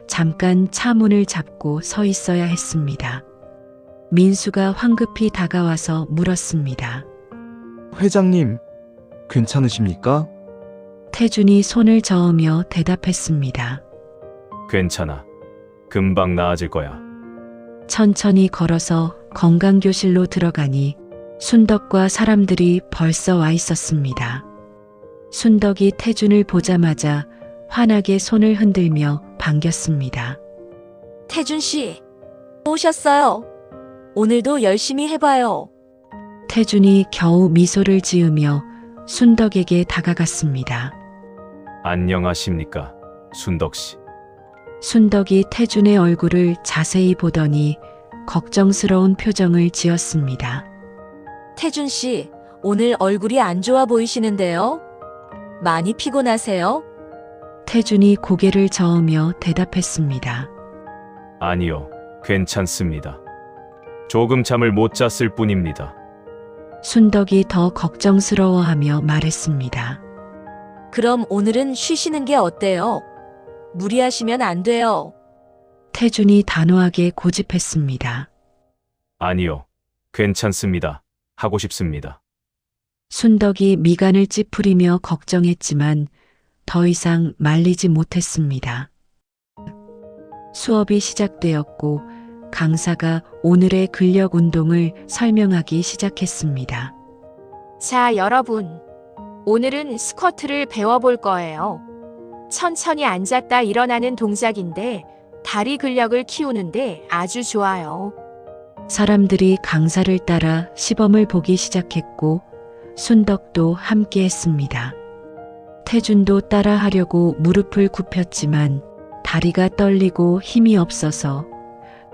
잠깐 차 문을 잡고 서 있어야 했습니다. 민수가 황급히 다가와서 물었습니다. 회장님, 괜찮으십니까? 태준이 손을 저으며 대답했습니다. 괜찮아. 금방 나아질 거야. 천천히 걸어서 건강교실로 들어가니 순덕과 사람들이 벌써 와 있었습니다. 순덕이 태준을 보자마자 환하게 손을 흔들며 반겼습니다. 태준 씨, 오셨어요. 오늘도 열심히 해봐요. 태준이 겨우 미소를 지으며 순덕에게 다가갔습니다. 안녕하십니까, 순덕 씨. 순덕이 태준의 얼굴을 자세히 보더니 걱정스러운 표정을 지었습니다. 태준 씨, 오늘 얼굴이 안 좋아 보이시는데요? 많이 피곤하세요? 태준이 고개를 저으며 대답했습니다. 아니요, 괜찮습니다. 조금 잠을 못 잤을 뿐입니다. 순덕이 더 걱정스러워하며 말했습니다. 그럼 오늘은 쉬시는 게 어때요? 무리하시면 안 돼요. 태준이 단호하게 고집했습니다. 아니요, 괜찮습니다. 하고 싶습니다. 순덕이 미간을 찌푸리며 걱정했지만 더 이상 말리지 못했습니다. 수업이 시작되었고 강사가 오늘의 근력 운동을 설명하기 시작했습니다. 자, 여러분. 오늘은 스쿼트를 배워볼 거예요. 천천히 앉았다 일어나는 동작인데 다리 근력을 키우는데 아주 좋아요. 사람들이 강사를 따라 시범을 보기 시작했고 순덕도 함께 했습니다. 태준도 따라하려고 무릎을 굽혔지만 다리가 떨리고 힘이 없어서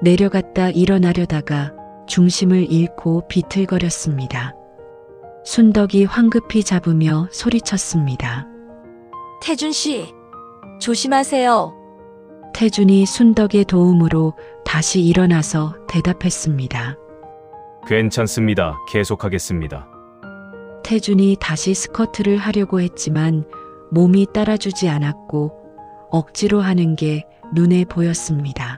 내려갔다 일어나려다가 중심을 잃고 비틀거렸습니다. 순덕이 황급히 잡으며 소리쳤습니다. 태준 씨, 조심하세요. 태준이 순덕의 도움으로 다시 일어나서 대답했습니다. 괜찮습니다. 계속하겠습니다. 태준이 다시 스쿼트를 하려고 했지만 몸이 따라주지 않았고 억지로 하는 게 눈에 보였습니다.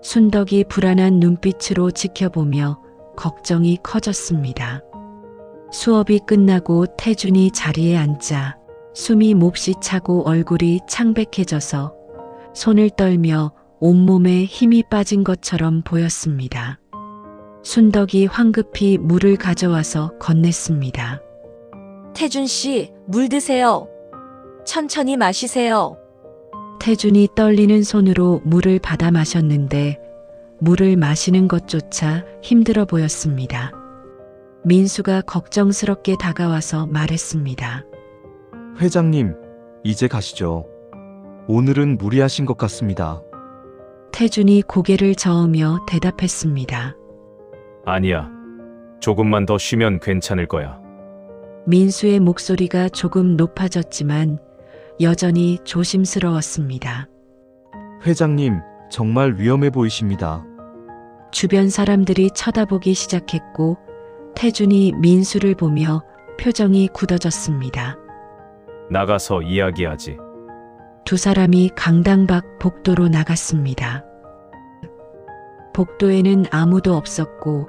순덕이 불안한 눈빛으로 지켜보며 걱정이 커졌습니다. 수업이 끝나고 태준이 자리에 앉자 숨이 몹시 차고 얼굴이 창백해져서 손을 떨며 온몸에 힘이 빠진 것처럼 보였습니다. 순덕이 황급히 물을 가져와서 건넸습니다. 태준 씨, 물 드세요. 천천히 마시세요. 태준이 떨리는 손으로 물을 받아 마셨는데 물을 마시는 것조차 힘들어 보였습니다. 민수가 걱정스럽게 다가와서 말했습니다. 회장님, 이제 가시죠. 오늘은 무리하신 것 같습니다. 태준이 고개를 저으며 대답했습니다. 아니야. 조금만 더 쉬면 괜찮을 거야. 민수의 목소리가 조금 높아졌지만 여전히 조심스러웠습니다. 회장님, 정말 위험해 보이십니다. 주변 사람들이 쳐다보기 시작했고 태준이 민수를 보며 표정이 굳어졌습니다. 나가서 이야기하지. 두 사람이 강당 밖 복도로 나갔습니다. 복도에는 아무도 없었고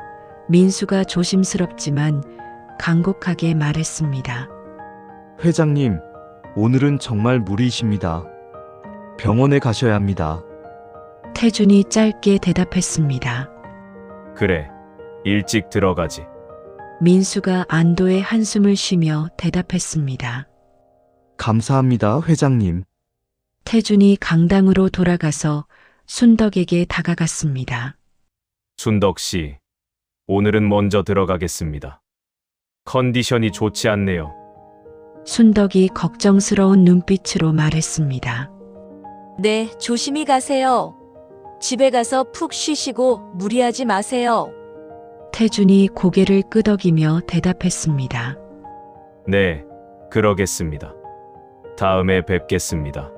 민수가 조심스럽지만 간곡하게 말했습니다. 회장님, 오늘은 정말 무리이십니다. 병원에 가셔야 합니다. 태준이 짧게 대답했습니다. 그래, 일찍 들어가지. 민수가 안도의 한숨을 쉬며 대답했습니다. 감사합니다, 회장님. 태준이 강당으로 돌아가서 순덕에게 다가갔습니다. 순덕 씨, 오늘은 먼저 들어가겠습니다. 컨디션이 좋지 않네요. 순덕이 걱정스러운 눈빛으로 말했습니다. 네, 조심히 가세요. 집에 가서 푹 쉬시고 무리하지 마세요. 태준이 고개를 끄덕이며 대답했습니다. 네, 그러겠습니다. 다음에 뵙겠습니다.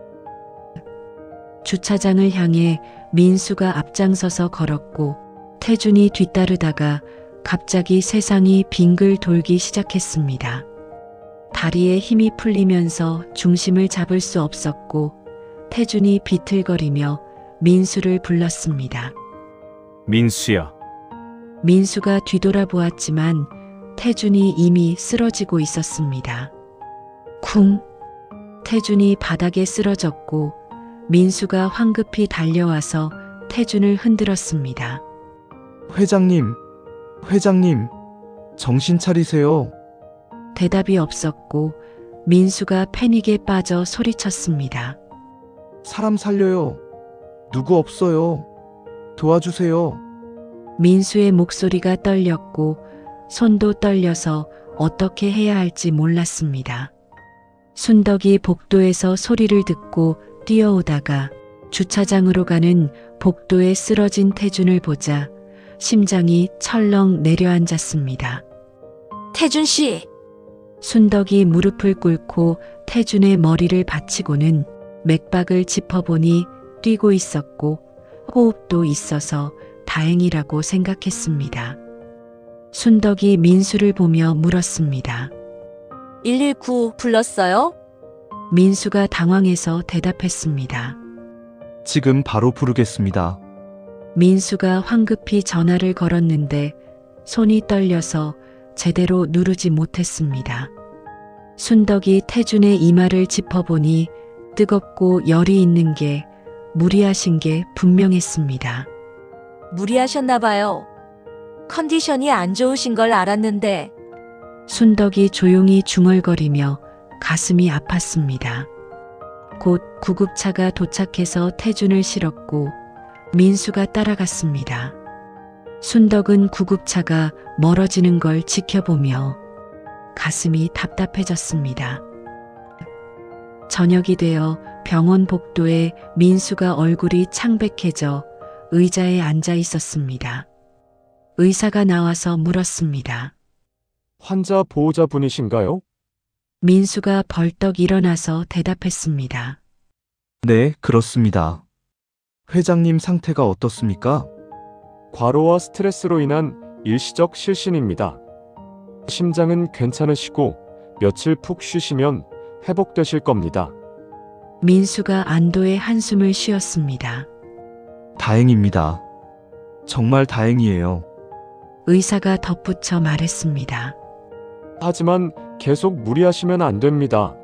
주차장을 향해 민수가 앞장서서 걸었고 태준이 뒤따르다가 갑자기 세상이 빙글 돌기 시작했습니다. 다리에 힘이 풀리면서 중심을 잡을 수 없었고 태준이 비틀거리며 민수를 불렀습니다. 민수야. 민수가 뒤돌아보았지만 태준이 이미 쓰러지고 있었습니다. 쿵! 태준이 바닥에 쓰러졌고 민수가 황급히 달려와서 태준을 흔들었습니다. 회장님, 회장님, 정신 차리세요. 대답이 없었고 민수가 패닉에 빠져 소리쳤습니다. 사람 살려요. 누구 없어요. 도와주세요. 민수의 목소리가 떨렸고 손도 떨려서 어떻게 해야 할지 몰랐습니다. 순덕이 복도에서 소리를 듣고 뛰어오다가 주차장으로 가는 복도에 쓰러진 태준을 보자 심장이 철렁 내려앉았습니다. 태준 씨, 순덕이 무릎을 꿇고 태준의 머리를 받치고는 맥박을 짚어보니 뛰고 있었고 호흡도 있어서 다행이라고 생각했습니다. 순덕이 민수를 보며 물었습니다. 119 불렀어요? 민수가 당황해서 대답했습니다. 지금 바로 부르겠습니다. 민수가 황급히 전화를 걸었는데 손이 떨려서 제대로 누르지 못했습니다. 순덕이 태준의 이마를 짚어보니 뜨겁고 열이 있는 게 무리하신 게 분명했습니다. 무리하셨나 봐요. 컨디션이 안 좋으신 걸 알았는데. 순덕이 조용히 중얼거리며 가슴이 아팠습니다. 곧 구급차가 도착해서 태준을 실었고 민수가 따라갔습니다. 순덕은 구급차가 멀어지는 걸 지켜보며 가슴이 답답해졌습니다. 저녁이 되어 병원 복도에 민수가 얼굴이 창백해져 의자에 앉아 있었습니다. 의사가 나와서 물었습니다. 환자 보호자분이신가요? 민수가 벌떡 일어나서 대답했습니다. 네, 그렇습니다. 회장님 상태가 어떻습니까? 과로와 스트레스로 인한 일시적 실신입니다. 심장은 괜찮으시고 며칠 푹 쉬시면 회복되실 겁니다. 민수가 안도의 한숨을 쉬었습니다. 다행입니다. 정말 다행이에요. 의사가 덧붙여 말했습니다. 하지만 계속 무리하시면 안 됩니다.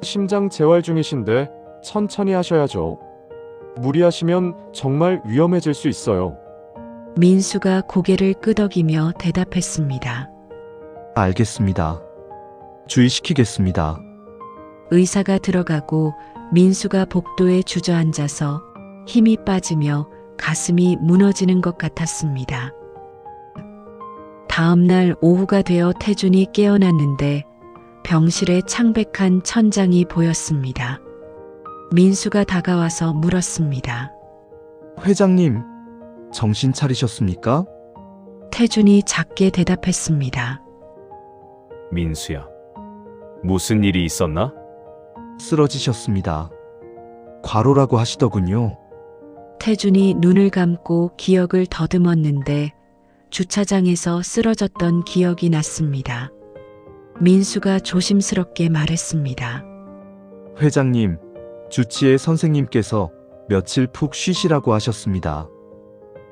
심장 재활 중이신데 천천히 하셔야죠. 무리하시면 정말 위험해질 수 있어요. 민수가 고개를 끄덕이며 대답했습니다. 알겠습니다. 주의시키겠습니다. 의사가 들어가고 민수가 복도에 주저앉아서 힘이 빠지며 가슴이 무너지는 것 같았습니다. 다음 날 오후가 되어 태준이 깨어났는데 병실에 창백한 천장이 보였습니다. 민수가 다가와서 물었습니다. 회장님, 정신 차리셨습니까? 태준이 작게 대답했습니다. 민수야. 무슨 일이 있었나? 쓰러지셨습니다. 과로라고 하시더군요. 태준이 눈을 감고 기억을 더듬었는데 주차장에서 쓰러졌던 기억이 났습니다. 민수가 조심스럽게 말했습니다. 회장님, 주치의 선생님께서 며칠 푹 쉬시라고 하셨습니다.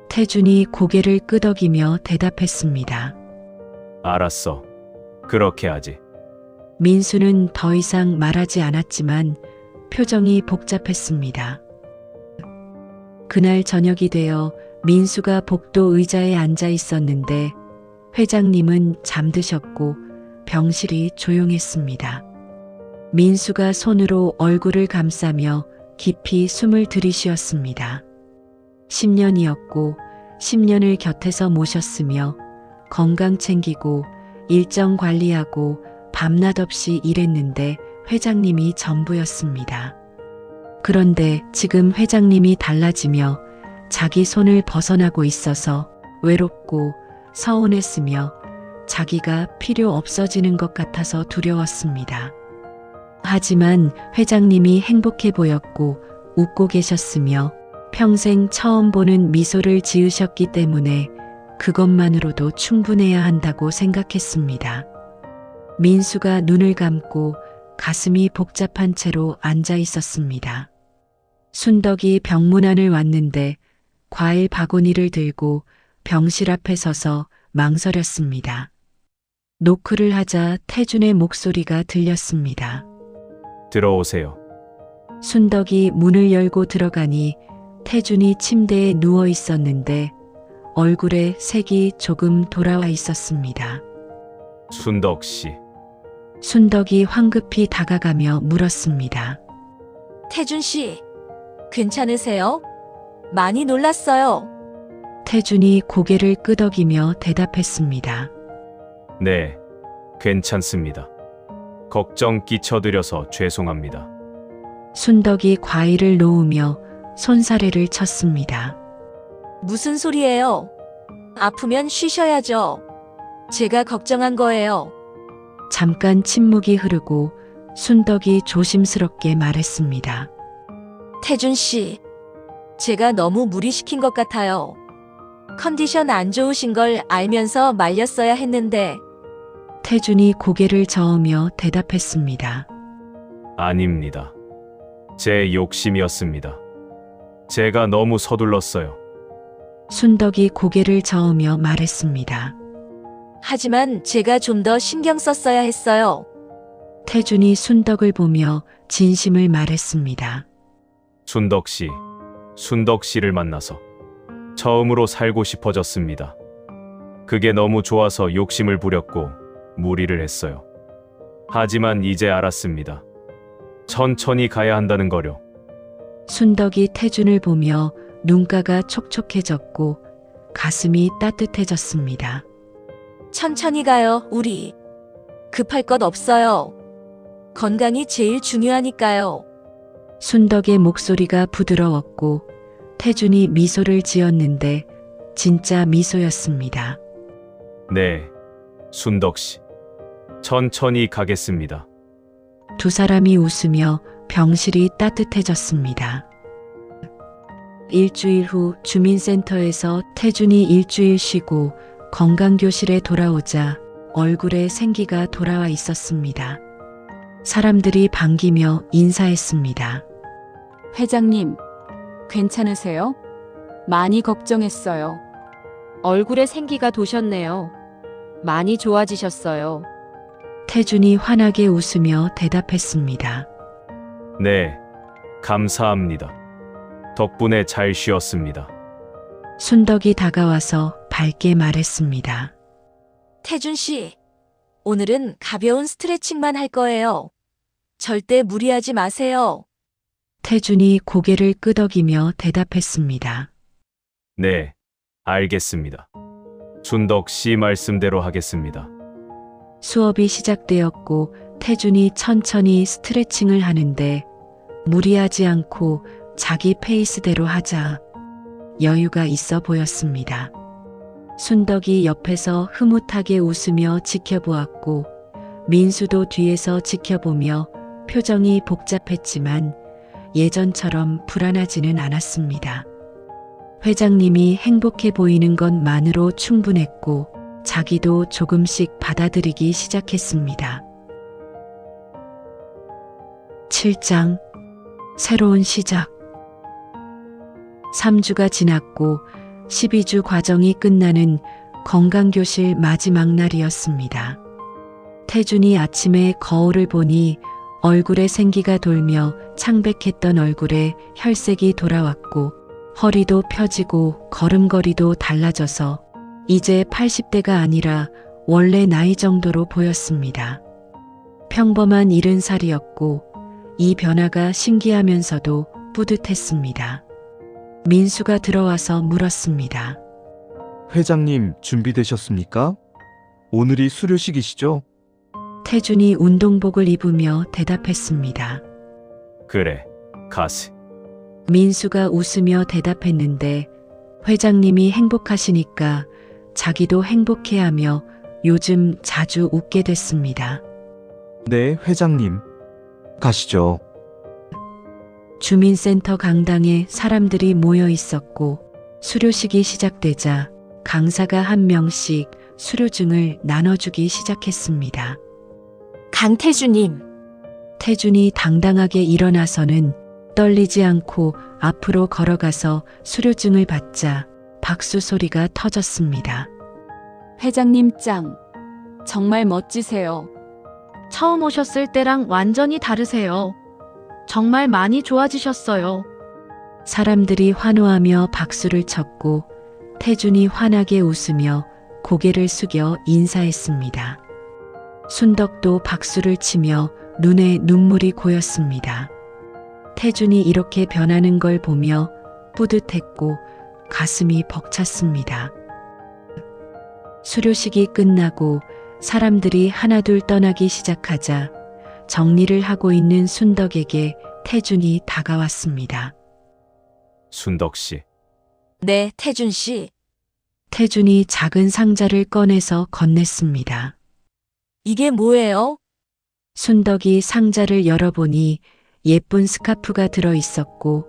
태준이 고개를 끄덕이며 대답했습니다. 알았어. 그렇게 하지. 민수는 더 이상 말하지 않았지만 표정이 복잡했습니다. 그날 저녁이 되어 민수가 복도 의자에 앉아 있었는데 회장님은 잠드셨고 병실이 조용했습니다. 민수가 손으로 얼굴을 감싸며 깊이 숨을 들이쉬었습니다. 10년이었고 10년을 곁에서 모셨으며 건강 챙기고 일정 관리하고 밤낮 없이 일했는데 회장님이 전부였습니다. 그런데 지금 회장님이 달라지며 자기 손을 벗어나고 있어서 외롭고 서운했으며 자기가 필요 없어지는 것 같아서 두려웠습니다. 하지만 회장님이 행복해 보였고 웃고 계셨으며 평생 처음 보는 미소를 지으셨기 때문에 그것만으로도 충분해야 한다고 생각했습니다. 민수가 눈을 감고 가슴이 복잡한 채로 앉아 있었습니다. 순덕이 병문안을 왔는데 과일 바구니를 들고 병실 앞에 서서 망설였습니다. 노크를 하자 태준의 목소리가 들렸습니다. 들어오세요. 순덕이 문을 열고 들어가니 태준이 침대에 누워 있었는데 얼굴에 색이 조금 돌아와 있었습니다. 순덕 씨. 순덕이 황급히 다가가며 물었습니다. 태준 씨, 괜찮으세요? 많이 놀랐어요. 태준이 고개를 끄덕이며 대답했습니다. 네, 괜찮습니다. 걱정 끼쳐드려서 죄송합니다. 순덕이 과일을 놓으며 손사래를 쳤습니다. 무슨 소리예요? 아프면 쉬셔야죠. 제가 걱정한 거예요. 잠깐 침묵이 흐르고 순덕이 조심스럽게 말했습니다. 태준 씨, 제가 너무 무리시킨 것 같아요. 컨디션 안 좋으신 걸 알면서 말렸어야 했는데. 태준이 고개를 저으며 대답했습니다. 아닙니다. 제 욕심이었습니다. 제가 너무 서둘렀어요. 순덕이 고개를 저으며 말했습니다. 하지만 제가 좀 더 신경 썼어야 했어요. 태준이 순덕을 보며 진심을 말했습니다. 순덕 씨를 만나서 처음으로 살고 싶어졌습니다. 그게 너무 좋아서 욕심을 부렸고 무리를 했어요. 하지만 이제 알았습니다. 천천히 가야 한다는 거요. 순덕이 태준을 보며 눈가가 촉촉해졌고 가슴이 따뜻해졌습니다. 천천히 가요, 우리. 급할 것 없어요. 건강이 제일 중요하니까요. 순덕의 목소리가 부드러웠고 태준이 미소를 지었는데 진짜 미소였습니다. 네, 순덕 씨. 천천히 가겠습니다. 두 사람이 웃으며 병실이 따뜻해졌습니다. 일주일 후 주민센터에서 태준이 일주일 쉬고 건강교실에 돌아오자 얼굴에 생기가 돌아와 있었습니다. 사람들이 반기며 인사했습니다. 회장님, 괜찮으세요? 많이 걱정했어요. 얼굴에 생기가 도셨네요. 많이 좋아지셨어요. 태준이 환하게 웃으며 대답했습니다. 네, 감사합니다. 덕분에 잘 쉬었습니다. 순덕이 다가와서 밝게 말했습니다. 태준 씨, 오늘은 가벼운 스트레칭만 할 거예요. 절대 무리하지 마세요. 태준이 고개를 끄덕이며 대답했습니다. 네, 알겠습니다. 순덕 씨 말씀대로 하겠습니다. 수업이 시작되었고 태준이 천천히 스트레칭을 하는데 무리하지 않고 자기 페이스대로 하자 여유가 있어 보였습니다. 순덕이 옆에서 흐뭇하게 웃으며 지켜보았고 민수도 뒤에서 지켜보며 표정이 복잡했지만 예전처럼 불안하지는 않았습니다. 회장님이 행복해 보이는 것만으로 충분했고 자기도 조금씩 받아들이기 시작했습니다. 7장 새로운 시작 3주가 지났고 12주 과정이 끝나는 건강교실 마지막 날이었습니다. 태준이 아침에 거울을 보니 얼굴에 생기가 돌며 창백했던 얼굴에 혈색이 돌아왔고 허리도 펴지고 걸음걸이도 달라져서 이제 80대가 아니라 원래 나이 정도로 보였습니다. 평범한 70살이었고 이 변화가 신기하면서도 뿌듯했습니다. 민수가 들어와서 물었습니다. 회장님 준비되셨습니까? 오늘이 수료식이시죠? 태준이 운동복을 입으며 대답했습니다. 그래, 가세. 민수가 웃으며 대답했는데 회장님이 행복하시니까 자기도 행복해하며 요즘 자주 웃게 됐습니다. 네, 회장님. 가시죠. 주민센터 강당에 사람들이 모여 있었고 수료식이 시작되자 강사가 한 명씩 수료증을 나눠주기 시작했습니다. 강태주님, 태준이 당당하게 일어나서는 떨리지 않고 앞으로 걸어가서 수료증을 받자 박수 소리가 터졌습니다. 회장님 짱. 정말 멋지세요. 처음 오셨을 때랑 완전히 다르세요. 정말 많이 좋아지셨어요. 사람들이 환호하며 박수를 쳤고 태준이 환하게 웃으며 고개를 숙여 인사했습니다. 순덕도 박수를 치며 눈에 눈물이 고였습니다. 태준이 이렇게 변하는 걸 보며 뿌듯했고 가슴이 벅찼습니다. 수료식이 끝나고 사람들이 하나둘 떠나기 시작하자 정리를 하고 있는 순덕에게 태준이 다가왔습니다. 순덕 씨, 네, 태준 씨. 태준이 작은 상자를 꺼내서 건넸습니다. 이게 뭐예요? 순덕이 상자를 열어보니 예쁜 스카프가 들어 있었고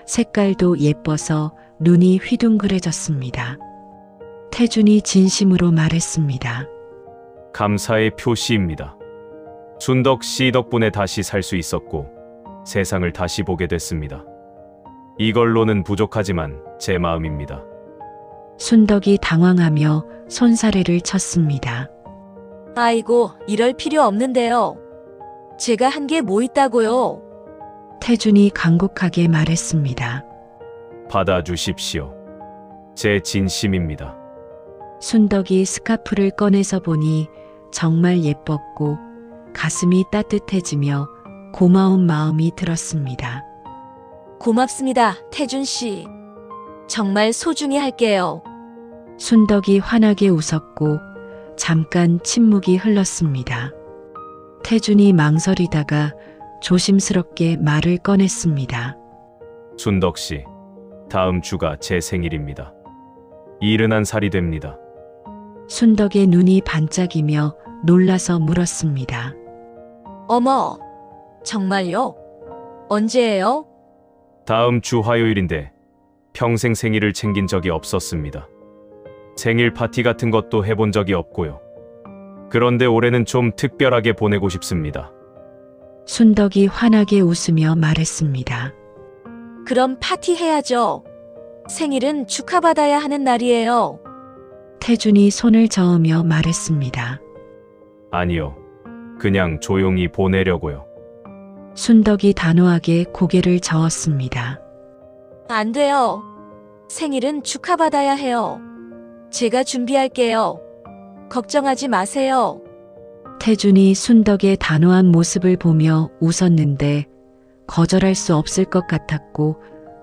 색깔도 예뻐서 눈이 휘둥그레졌습니다. 태준이 진심으로 말했습니다. 감사의 표시입니다. 순덕 씨 덕분에 다시 살 수 있었고 세상을 다시 보게 됐습니다. 이걸로는 부족하지만 제 마음입니다. 순덕이 당황하며 손사래를 쳤습니다. 아이고, 이럴 필요 없는데요. 제가 한 게 뭐 있다고요? 태준이 간곡하게 말했습니다. 받아주십시오. 제 진심입니다. 순덕이 스카프를 꺼내서 보니 정말 예뻤고 가슴이 따뜻해지며 고마운 마음이 들었습니다. 고맙습니다, 태준 씨. 정말 소중히 할게요. 순덕이 환하게 웃었고 잠깐 침묵이 흘렀습니다. 태준이 망설이다가 조심스럽게 말을 꺼냈습니다. 순덕 씨, 다음 주가 제 생일입니다. 71살이 됩니다. 순덕의 눈이 반짝이며 놀라서 물었습니다. 어머, 정말요? 언제예요? 다음 주 화요일인데 평생 생일을 챙긴 적이 없었습니다. 생일 파티 같은 것도 해본 적이 없고요. 그런데 올해는 좀 특별하게 보내고 싶습니다. 순덕이 환하게 웃으며 말했습니다. 그럼 파티 해야죠. 생일은 축하받아야 하는 날이에요. 태준이 손을 저으며 말했습니다. 아니요. 그냥 조용히 보내려고요. 순덕이 단호하게 고개를 저었습니다. 안 돼요. 생일은 축하받아야 해요. 제가 준비할게요. 걱정하지 마세요. 태준이 순덕의 단호한 모습을 보며 웃었는데 거절할 수 없을 것 같았고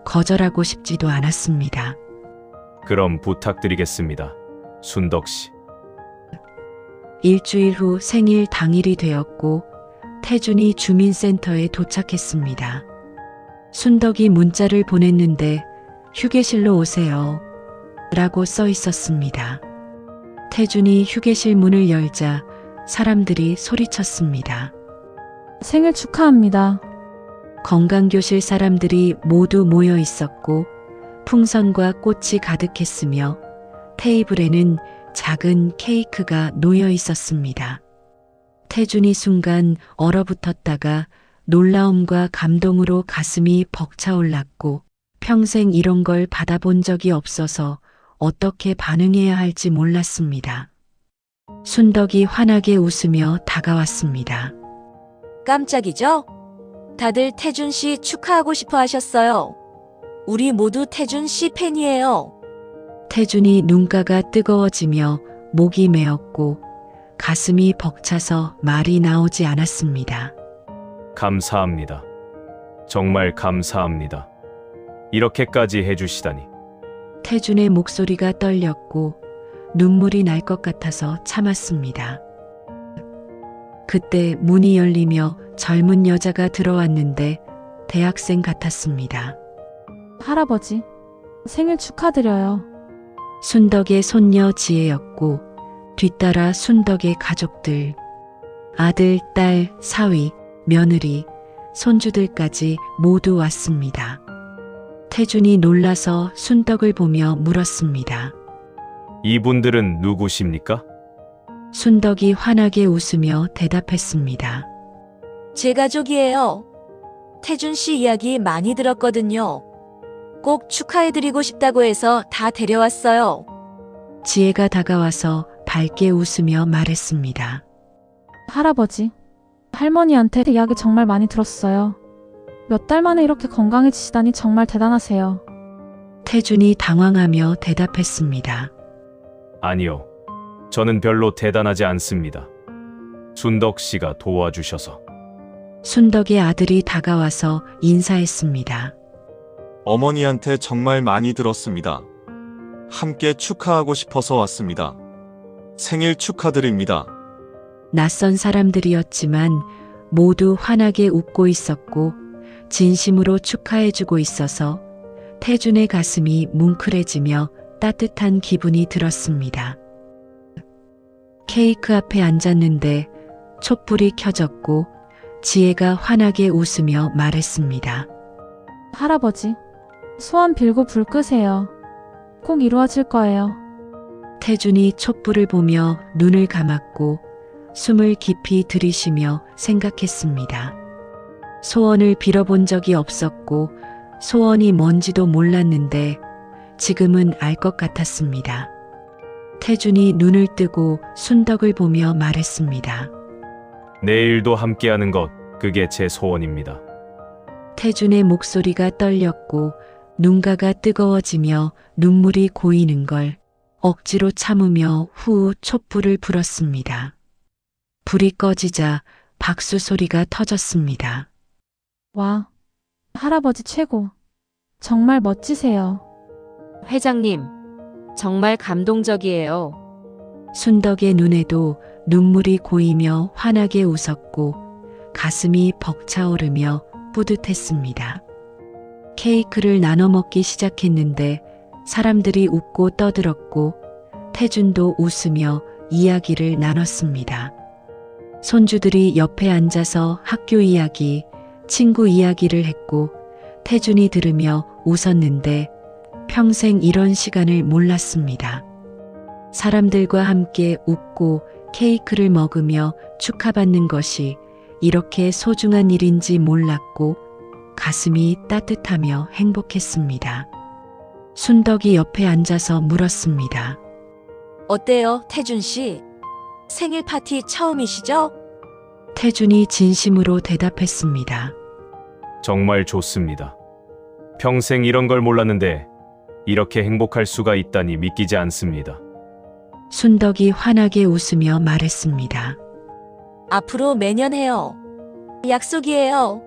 거절하고 싶지도 않았습니다. 그럼 부탁드리겠습니다. 순덕 씨. 일주일 후 생일 당일이 되었고 태준이 주민센터에 도착했습니다. 순덕이 문자를 보냈는데 휴게실로 오세요. 라고 써 있었습니다. 태준이 휴게실 문을 열자 사람들이 소리쳤습니다. 생일 축하합니다. 건강교실 사람들이 모두 모여 있었고 풍선과 꽃이 가득했으며 테이블에는 작은 케이크가 놓여 있었습니다. 태준이 순간 얼어붙었다가 놀라움과 감동으로 가슴이 벅차올랐고 평생 이런 걸 받아본 적이 없어서 어떻게 반응해야 할지 몰랐습니다. 순덕이 환하게 웃으며 다가왔습니다. 깜짝이죠? 다들 태준 씨 축하하고 싶어 하셨어요. 우리 모두 태준 씨 팬이에요. 태준이 눈가가 뜨거워지며 목이 메었고 가슴이 벅차서 말이 나오지 않았습니다. 감사합니다. 정말 감사합니다. 이렇게까지 해주시다니. 태준의 목소리가 떨렸고 눈물이 날 것 같아서 참았습니다. 그때 문이 열리며 젊은 여자가 들어왔는데 대학생 같았습니다. 할아버지, 생일 축하드려요. 순덕의 손녀 지혜였고 뒤따라 순덕의 가족들, 아들, 딸, 사위, 며느리, 손주들까지 모두 왔습니다. 태준이 놀라서 순덕을 보며 물었습니다. 이분들은 누구십니까? 순덕이 환하게 웃으며 대답했습니다. 제 가족이에요. 태준 씨 이야기 많이 들었거든요. 꼭 축하해드리고 싶다고 해서 다 데려왔어요. 지혜가 다가와서 밝게 웃으며 말했습니다. 할아버지, 할머니한테 이야기 정말 많이 들었어요. 몇 달 만에 이렇게 건강해지시다니 정말 대단하세요. 태준이 당황하며 대답했습니다. 아니요. 저는 별로 대단하지 않습니다. 순덕 씨가 도와주셔서. 순덕의 아들이 다가와서 인사했습니다. 어머니한테 정말 많이 들었습니다. 함께 축하하고 싶어서 왔습니다. 생일 축하드립니다. 낯선 사람들이었지만 모두 환하게 웃고 있었고 진심으로 축하해주고 있어서 태준의 가슴이 뭉클해지며 따뜻한 기분이 들었습니다. 케이크 앞에 앉았는데 촛불이 켜졌고 지혜가 환하게 웃으며 말했습니다. 할아버지, 소원 빌고 불 끄세요. 꼭 이루어질 거예요. 태준이 촛불을 보며 눈을 감았고 숨을 깊이 들이쉬며 생각했습니다. 소원을 빌어본 적이 없었고 소원이 뭔지도 몰랐는데 지금은 알 것 같았습니다. 태준이 눈을 뜨고 순덕을 보며 말했습니다. 내일도 함께하는 것, 그게 제 소원입니다. 태준의 목소리가 떨렸고 눈가가 뜨거워지며 눈물이 고이는 걸 억지로 참으며 후 촛불을 불었습니다. 불이 꺼지자 박수 소리가 터졌습니다. 와, 할아버지 최고. 정말 멋지세요. 회장님, 정말 감동적이에요. 순덕의 눈에도 눈물이 고이며 환하게 웃었고 가슴이 벅차오르며 뿌듯했습니다. 케이크를 나눠 먹기 시작했는데 사람들이 웃고 떠들었고 태준도 웃으며 이야기를 나눴습니다. 손주들이 옆에 앉아서 학교 이야기, 친구 이야기를 했고 태준이 들으며 웃었는데 평생 이런 시간을 몰랐습니다. 사람들과 함께 웃고 케이크를 먹으며 축하받는 것이 이렇게 소중한 일인지 몰랐고 가슴이 따뜻하며 행복했습니다. 순덕이 옆에 앉아서 물었습니다. 어때요, 태준 씨? 생일 파티 처음이시죠? 태준이 진심으로 대답했습니다. 정말 좋습니다. 평생 이런 걸 몰랐는데 이렇게 행복할 수가 있다니 믿기지 않습니다. 순덕이 환하게 웃으며 말했습니다. 앞으로 매년 해요. 약속이에요.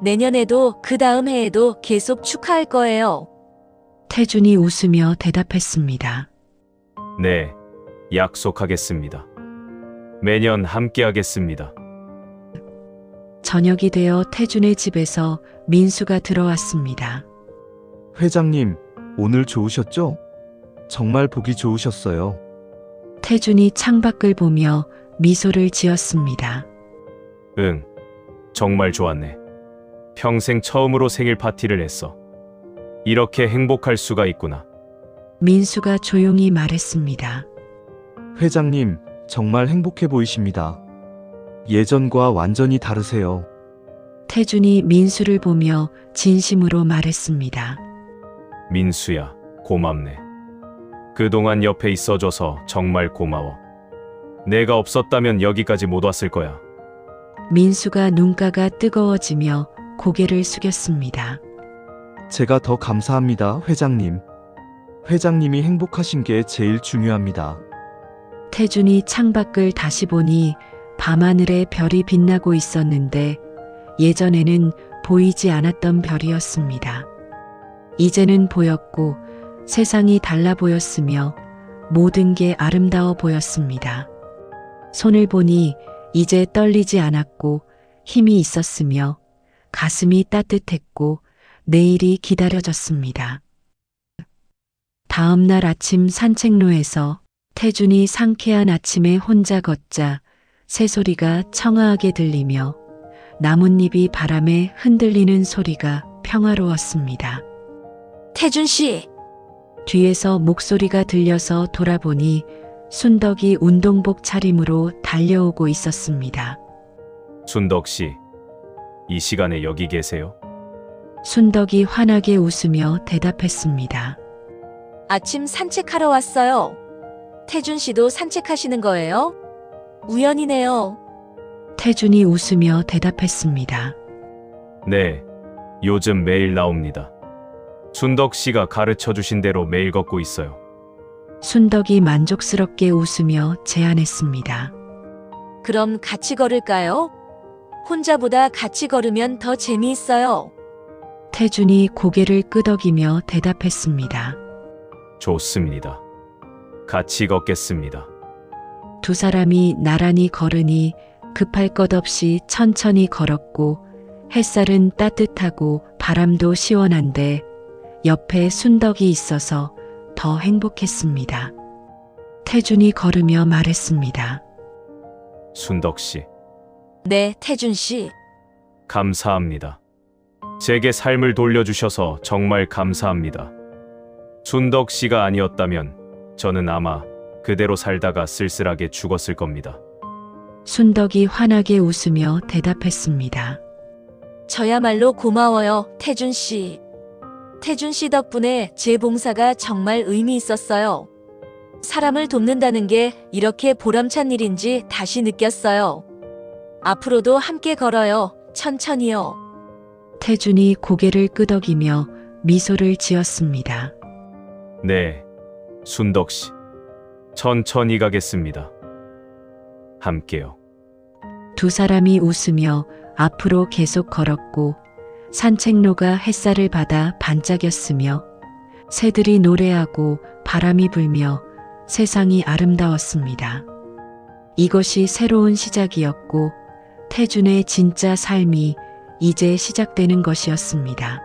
내년에도 그 다음 해에도 계속 축하할 거예요. 태준이 웃으며 대답했습니다. 네, 약속하겠습니다. 매년 함께하겠습니다. 저녁이 되어 태준의 집에서 민수가 들어왔습니다. 회장님, 오늘 좋으셨죠? 정말 보기 좋으셨어요. 태준이 창밖을 보며 미소를 지었습니다. 응, 정말 좋았네. 평생 처음으로 생일 파티를 했어. 이렇게 행복할 수가 있구나. 민수가 조용히 말했습니다. 회장님, 정말 행복해 보이십니다. 예전과 완전히 다르세요. 태준이 민수를 보며 진심으로 말했습니다. 민수야, 고맙네. 그동안 옆에 있어줘서 정말 고마워. 내가 없었다면 여기까지 못 왔을 거야. 민수가 눈가가 뜨거워지며 고개를 숙였습니다. 제가 더 감사합니다, 회장님. 회장님이 행복하신 게 제일 중요합니다. 태준이 창밖을 다시 보니 밤하늘에 별이 빛나고 있었는데 예전에는 보이지 않았던 별이었습니다. 이제는 보였고 세상이 달라 보였으며 모든 게 아름다워 보였습니다. 손을 보니 이제 떨리지 않았고 힘이 있었으며 가슴이 따뜻했고 내일이 기다려졌습니다. 다음 날 아침 산책로에서 태준이 상쾌한 아침에 혼자 걷자 새소리가 청아하게 들리며 나뭇잎이 바람에 흔들리는 소리가 평화로웠습니다. 태준 씨, 뒤에서 목소리가 들려서 돌아보니 순덕이 운동복 차림으로 달려오고 있었습니다. 순덕 씨, 이 시간에 여기 계세요? 순덕이 환하게 웃으며 대답했습니다. 아침 산책하러 왔어요. 태준 씨도 산책하시는 거예요? 우연이네요. 태준이 웃으며 대답했습니다. 네, 요즘 매일 나옵니다. 순덕 씨가 가르쳐 주신 대로 매일 걷고 있어요. 순덕이 만족스럽게 웃으며 제안했습니다. 그럼 같이 걸을까요? 혼자보다 같이 걸으면 더 재미있어요. 태준이 고개를 끄덕이며 대답했습니다. 좋습니다. 같이 걷겠습니다. 두 사람이 나란히 걸으니 급할 것 없이 천천히 걸었고 햇살은 따뜻하고 바람도 시원한데 옆에 순덕이 있어서 더 행복했습니다. 태준이 걸으며 말했습니다. 순덕 씨, 네, 태준 씨. 감사합니다. 제게 삶을 돌려주셔서 정말 감사합니다. 순덕 씨가 아니었다면 저는 아마 그대로 살다가 쓸쓸하게 죽었을 겁니다. 순덕이 환하게 웃으며 대답했습니다. 저야말로 고마워요, 태준 씨. 태준 씨 덕분에 제 봉사가 정말 의미 있었어요. 사람을 돕는다는 게 이렇게 보람찬 일인지 다시 느꼈어요. 앞으로도 함께 걸어요. 천천히요. 태준이 고개를 끄덕이며 미소를 지었습니다. 네, 순덕 씨. 천천히 가겠습니다. 함께요. 두 사람이 웃으며 앞으로 계속 걸었고 산책로가 햇살을 받아 반짝였으며 새들이 노래하고 바람이 불며 세상이 아름다웠습니다. 이것이 새로운 시작이었고 태준의 진짜 삶이 이제 시작되는 것이었습니다.